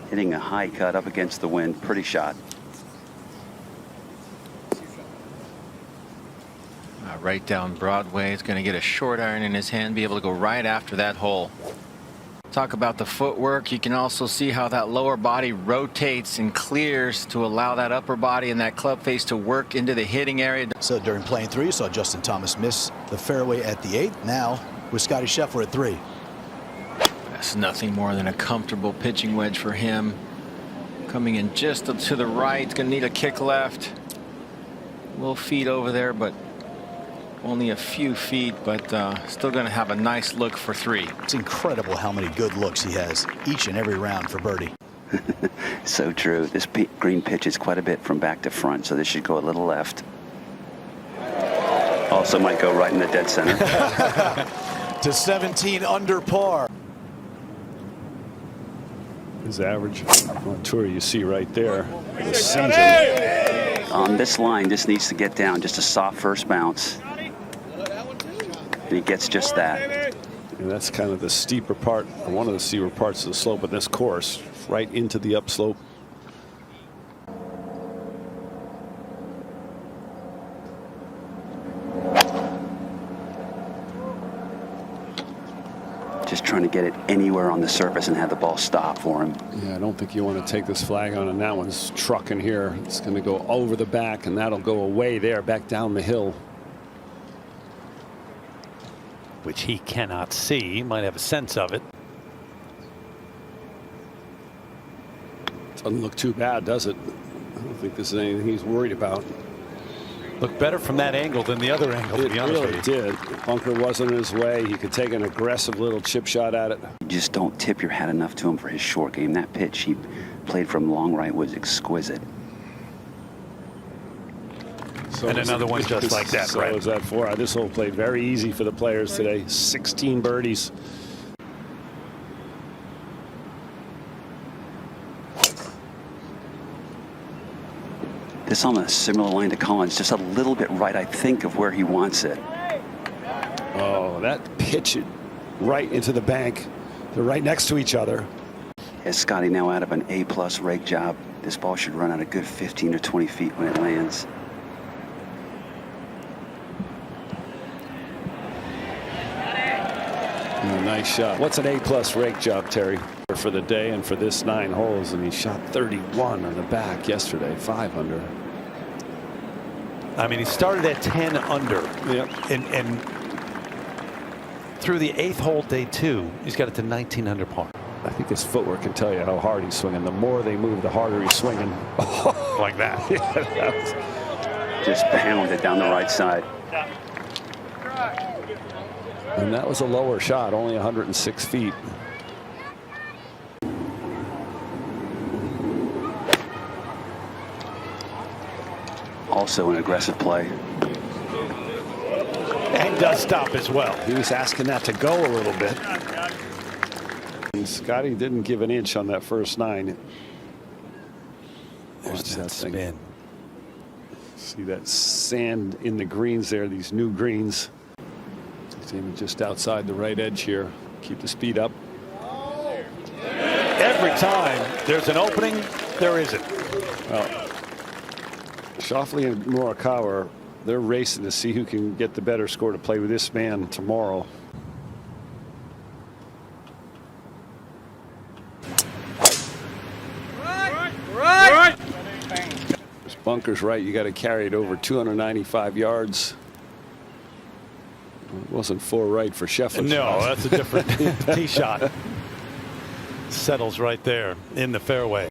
Hitting a high cut up against the wind. Pretty shot. Right down Broadway. He's going to get a short iron in his hand, be able to go right after that hole. Talk about the footwork. You can also see how that lower body rotates and clears to allow that upper body and that club face to work into the hitting area. So during playing 3, you saw Justin Thomas miss the fairway at the 8th. Now with Scottie Scheffler at 3. That's nothing more than a comfortable pitching wedge for him. Coming in just to the right. Going to need a kick left. Little feet over there, but only a few feet, but still going to have a nice look for 3. It's incredible how many good looks he has each and every round for birdie. So true. This green pitch is quite a bit from back to front, so this should go a little left. Also might go right in the dead center. To 17 under par. His average on tour, you see right there. The season. On this line, this needs to get down just a soft first bounce. And he gets just that. And that's kind of the steeper part, or one of the steeper parts of the slope of this course, right into the upslope. Just trying to get it anywhere on the surface and have the ball stop for him. Yeah, I don't think you want to take this flag on, and that one's trucking here. It's going to go over the back, and that'll go away there, back down the hill. Which he cannot see. He might have a sense of it. Doesn't look too bad, does it? I don't think this is anything he's worried about. Looked better from that angle than the other angle, to be honest with you. It really did. The bunker wasn't in his way. He could take an aggressive little chip shot at it. You just don't tip your hat enough to him for his short game. That pitch he played from long right was exquisite. So and another one just like that, right? So is that 4. This hole played very easy for the players today. 16 birdies. This on a similar line to Collins, just a little bit right, I think, of where he wants it. Oh, that pitch it right into the bank. They're right next to each other. As Scottie now out of an A+ rake job, this ball should run out a good 15 to 20 feet when it lands. Nice shot. What's an A+ rake job, Terry? For the day and for this 9 holes, and he shot 31 on the back yesterday, 5 under. I mean, he started at 10 under. Yep. And through the 8th hole, day 2, he's got it to 19 under par. I think his footwork can tell you how hard he's swinging. The more they move, the harder he's swinging. Like that. Yeah, that was... Just pounded down the right side. And that was a lower shot, only 106 feet. Also an aggressive play. And does stop as well. He was asking that to go a little bit. And Scottie didn't give an inch on that first 9. There's that spin. See that sand in the greens there, these new greens. He's aiming just outside the right edge here. Keep the speed up. Every time there's an opening, there isn't. Well, Schauffele and Morikawa, they're racing to see who can get the better score to play with this man tomorrow. Right. This bunker's right. You got to carry it over 295 yards. It wasn't 4 right for Scheffler. No, that's a different tee shot. Settles right there in the fairway.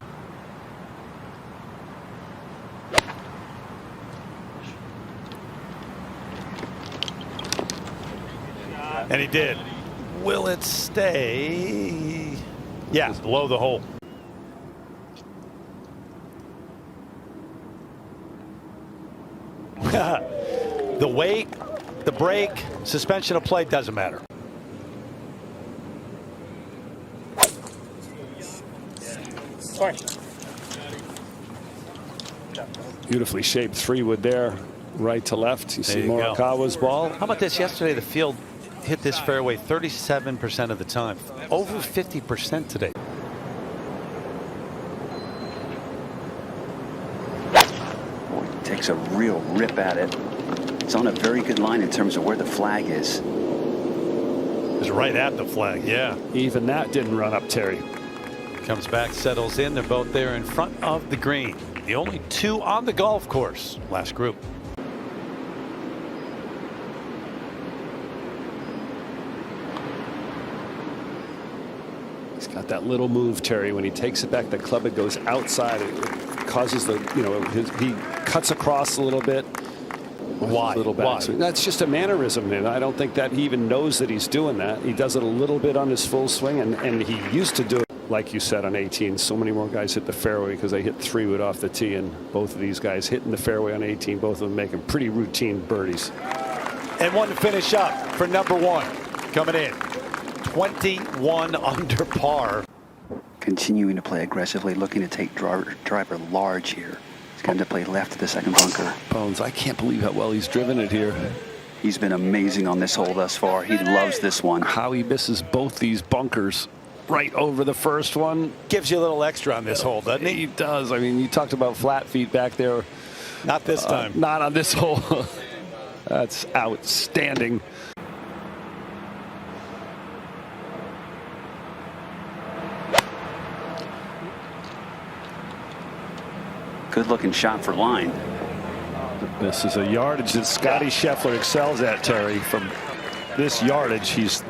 And he did. Will it stay? Yeah, below the hole. The weight, the break, suspension of play doesn't matter. Beautifully shaped 3-wood there, right to left. You see Morikawa's ball. How about this? Yesterday, the field hit this fairway 37% of the time, over 50% today. Boy, he takes a real rip at it. It's on a very good line in terms of where the flag is. It's right at the flag, yeah. Even that didn't run up, Terry. Comes back, settles in. They're both there in front of the green. The only 2 on the golf course. Last group. He's got that little move, Terry. When he takes it back, the club, it goes outside. It causes the, he cuts across a little bit. Why? Why? That's just a mannerism, and I don't think that he even knows that he's doing that. He does it a little bit on his full swing, and he used to do it, like you said, on 18. So many more guys hit the fairway because they hit 3-wood off the tee, and both of these guys hitting the fairway on 18, both of them making pretty routine birdies. And one to finish up for number 1 coming in. 21 under par. Continuing to play aggressively, looking to take driver large here. He's going to play left to the second bunker. Bones, I can't believe how well he's driven it here. He's been amazing on this hole thus far. He loves this one. How he misses both these bunkers right over the first one. Gives you a little extra on this hole, doesn't he? He does. I mean, you talked about flat feet back there. Not this time. Not on this hole. That's outstanding. Good looking shot for line. This is a yardage that Scottie Scheffler excels at, Terry. From this yardage, he's.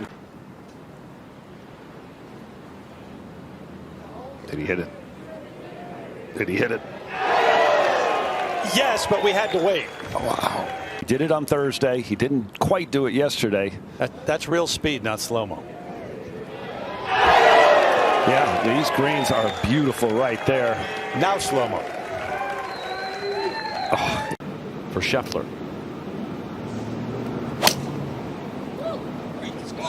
Did he hit it? Did he hit it? Yes, but we had to wait. Oh, wow. He did it on Thursday. He didn't quite do it yesterday. That's real speed, not slow-mo. Yeah, these greens are beautiful right there. Now slow-mo. Oh, for Scheffler.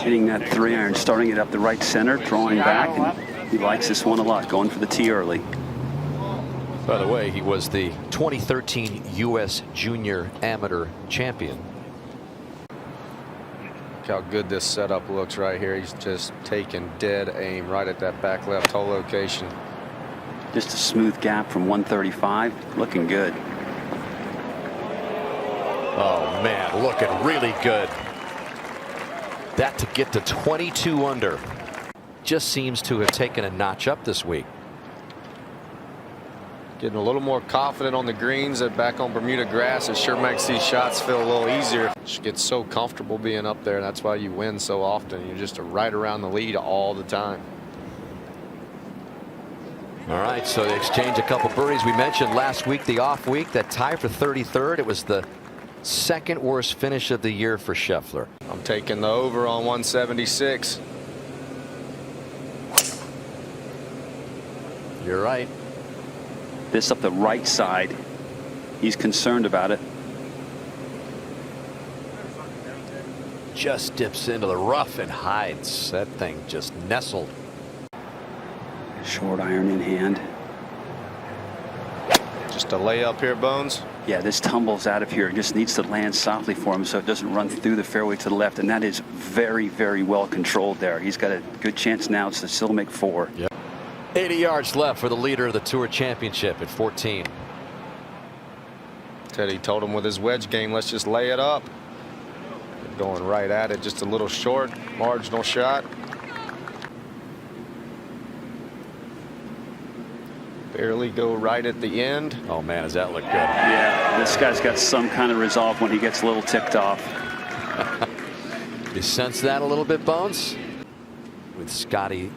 Hitting that 3-iron, starting it up the right center, drawing back, and he likes this one a lot, going for the tee early. By the way, he was the 2013 U.S. Junior Amateur Champion. Look how good this setup looks right here. He's just taking dead aim right at that back left hole location. Just a smooth gap from 135, looking good. Oh man, looking really good. That to get to 22 under. just seems to have taken a notch up this week. Getting a little more confident on the greens and back on Bermuda grass. It sure makes these shots feel a little easier. Just get so comfortable being up there. That's why you win so often. You're just right around the lead all the time. All right, so they exchange a couple birdies. We mentioned last week, the off week, that tie for 33rd. It was the second worst finish of the year for Scheffler. I'm taking the over on 176. You're right. This up the right side. He's concerned about it. Just dips into the rough and hides. That thing just nestled. Short iron in hand. Just a layup here, Bones. Yeah, this tumbles out of here. It just needs to land softly for him so it doesn't run through the fairway to the left. And that is very, very well controlled there. He's got a good chance now to still make 4. Yep. 80 yards left for the leader of the Tour Championship at 14. Teddy told him with his wedge game, let's just lay it up. Going right at it, just a little short, marginal shot. Barely go right at the end. Oh man, does that look good? Yeah, this guy's got some kind of resolve when he gets a little ticked off. You sense that a little bit, Bones? With Scottie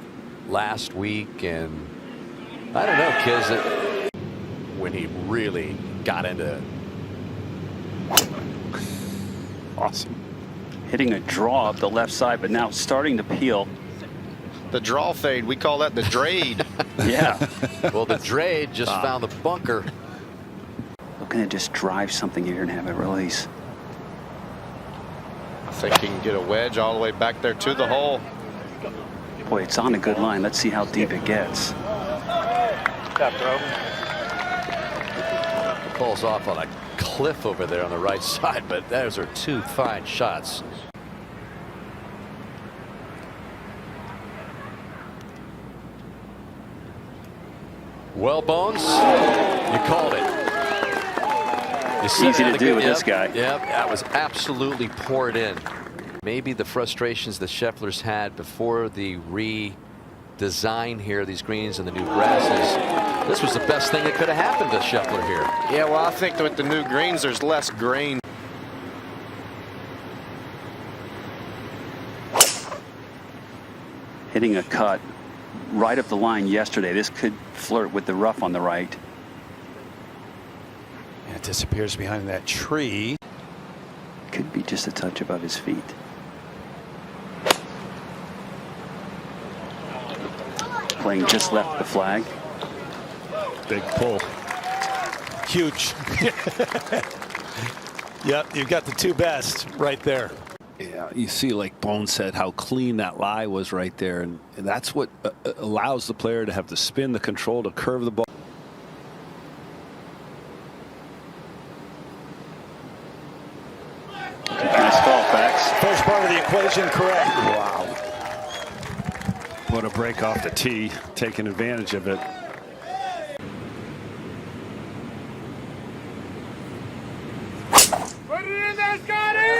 last week, and I don't know, Kiz, when he really got into it. Awesome. Hitting a draw up the left side, but now starting to peel. The draw fade, we call that the drade. Yeah. Well, the drade just found the bunker. Looking to just drive something here and have it release. I think he can get a wedge all the way back there to the hole. Boy, it's on a good line. Let's see how deep it gets. Tap throw. Pulls off on a cliff over there on the right side, but those are 2 fine shots. Well, Bones, you called it. You see easy to do with this guy. Yep, that was absolutely poured in. Maybe the frustrations that Scheffler's had before the redesign here, these greens and the new grasses. This was the best thing that could have happened to Scheffler here. Yeah, well, I think with the new greens, there's less grain. Hitting a cut right up the line yesterday. This could flirt with the rough on the right. And it disappears behind that tree. Could be just a touch above his feet. Playing just left the flag. Big pull. Huge. Yep, you've got the 2 best right there. Yeah, you see, like Bones said, how clean that lie was right there, and that's what allows the player to have the spin, the control to curve the ball. Nice call, Fax. First part of the equation correct. Wow. What a break off the tee, taking advantage of it.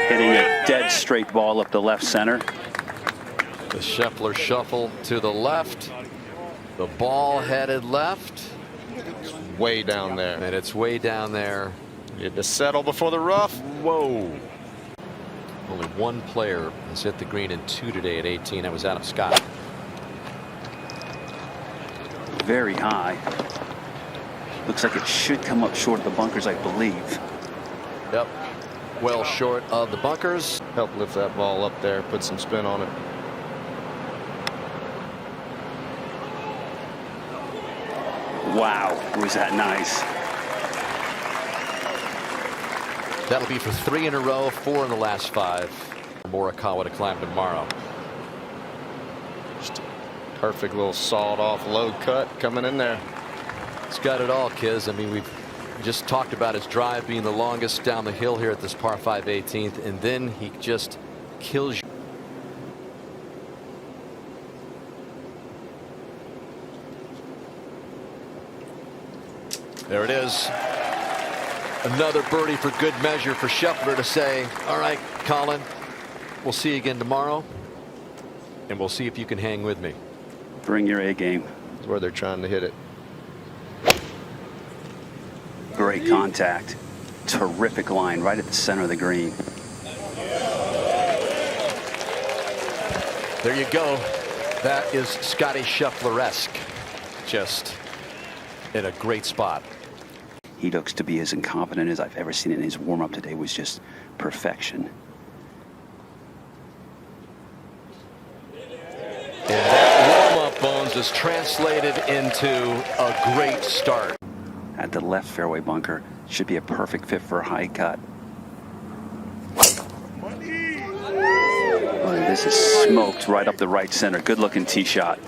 Hitting a dead straight ball up the left center. The Scheffler shuffle to the left. The ball headed left. It's way down there. And it's way down there. You had to settle before the rough. Whoa. Only 1 player has hit the green in 2 today at 18. That was Adam Scott. Very high. Looks like it should come up short of the bunkers, I believe. Yep. Well short of the bunkers. Help lift that ball up there, put some spin on it. Wow, was that nice. That'll be for 3 in a row, 4 in the last 5. Morikawa to climb tomorrow. Just a perfect little sawed off low cut coming in there. It's got it all, Kiz. I mean, we've just talked about his drive being the longest down the hill here at this par 5 18th, and then he just kills you. There it is. Another birdie for good measure for Scheffler to say, all right, Colin, we'll see you again tomorrow, and we'll see if you can hang with me. Bring your A game. That's where they're trying to hit it. Great contact. Terrific line right at the center of the green. There you go. That is Scottie Scheffler-esque. Just in a great spot. He looks to be as incompetent as I've ever seen it. His warm-up today was just perfection. And that warm-up, Bones, is translated into a great start. At the left fairway bunker. Should be a perfect fit for a high cut. Oh, this is smoked right up the right center. Good looking tee shot.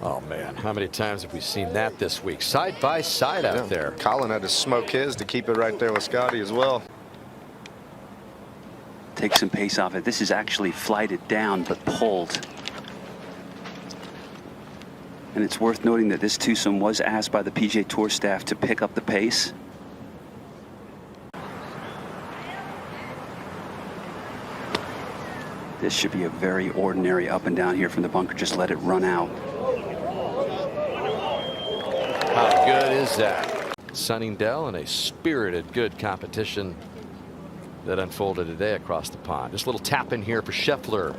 Oh man, how many times have we seen that this week? Side by side out there. Colin had to smoke his to keep it right there with Scottie as well. Take some pace off it. This is actually flighted down but pulled. And it's worth noting that this twosome was asked by the PGA Tour staff to pick up the pace. This should be a very ordinary up and down here from the bunker. Just let it run out. How good is that? Sunningdale in a spirited good competition that unfolded today across the pond. Just a little tap in here for Scheffler.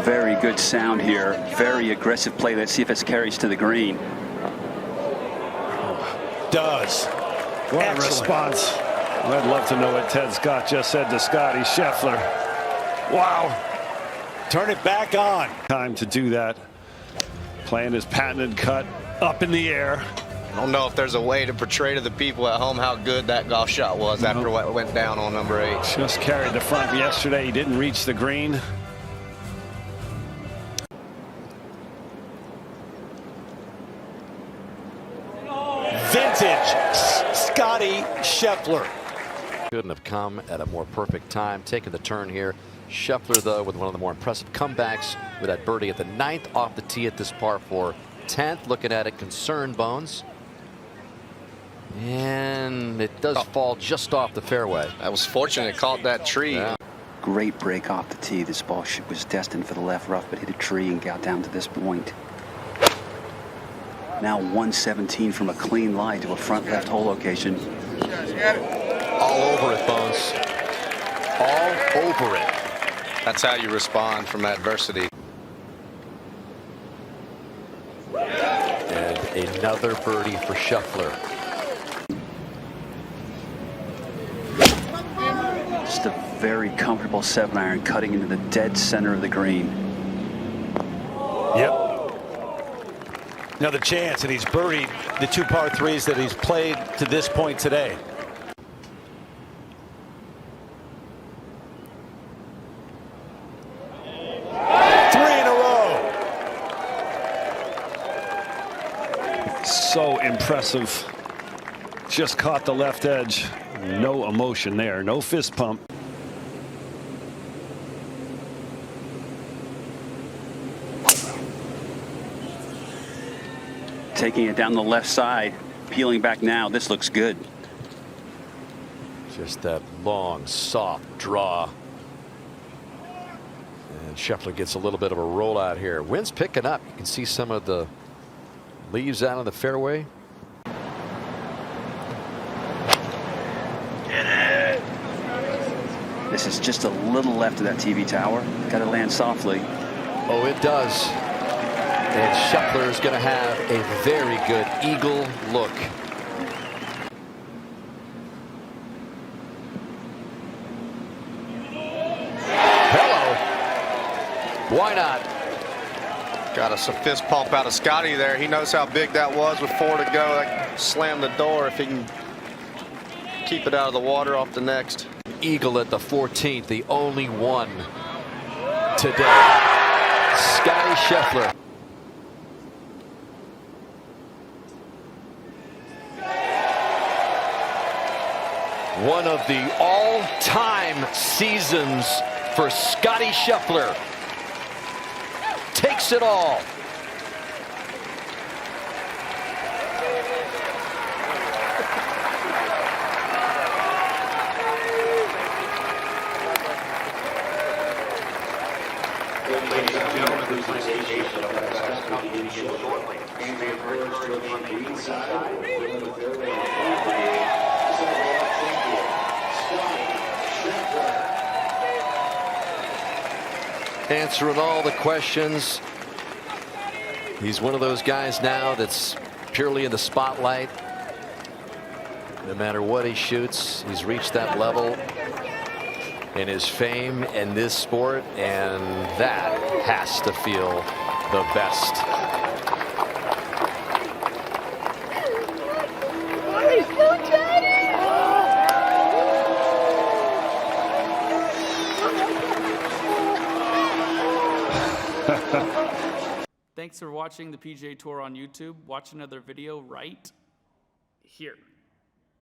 Very good sound here. Very aggressive play. Let's see if it carries to the green. Does. What a response. I'd love to know what Ted Scott just said to Scottie Scheffler. Wow. Turn it back on. Time to do that. Playing his patented cut up in the air. I don't know if there's a way to portray to the people at home how good that golf shot was after what went down on number 8. Just carried the front yesterday. He didn't reach the green. Vintage Scottie Scheffler. Couldn't have come at a more perfect time. Taking the turn here. Scheffler, though, with one of the more impressive comebacks with that birdie at the 9th off the tee at this par 4. 10th, looking at it, concerned, Bones. And it does fall just off the fairway. That was fortunate. It caught that tree. Yeah. Great break off the tee. This ball was destined for the left rough, but hit a tree and got down to this point. Now 117 from a clean lie to a front left hole location. All over it, Bones. All over it. That's how you respond from adversity. And another birdie for Scheffler. Just a very comfortable 7-iron cutting into the dead center of the green. Yep. Another chance, and he's birdied the 2 par 3s that he's played to this point today. So impressive. Just caught the left edge. No emotion there. No fist pump. Taking it down the left side. Peeling back now. This looks good. Just that long, soft draw. And Scheffler gets a little bit of a rollout here. Wind's picking up. You can see some of the leaves out on the fairway. This is just a little left of that TV tower. Got to land softly. Oh, it does. And Scheffler is going to have a very good eagle look. Hello. Why not? Got a fist pump out of Scottie there. He knows how big that was with 4 to go. Like, slam the door if he can keep it out of the water off the next. Eagle at the 14th, the only one today. Scottie Scheffler. One of the all-time seasons for Scottie Scheffler. Takes it all. Gentlemen, the presentation of FedExCup will begin shortly. And we encourage to remain green side with the fairway champion, Scottie Scheffler. Answering all the questions. He's one of those guys now that's purely in the spotlight. No matter what he shoots, he's reached that level in his fame in this sport, and that has to feel the best. Thanks for watching the PGA Tour on YouTube. Watch another video right here.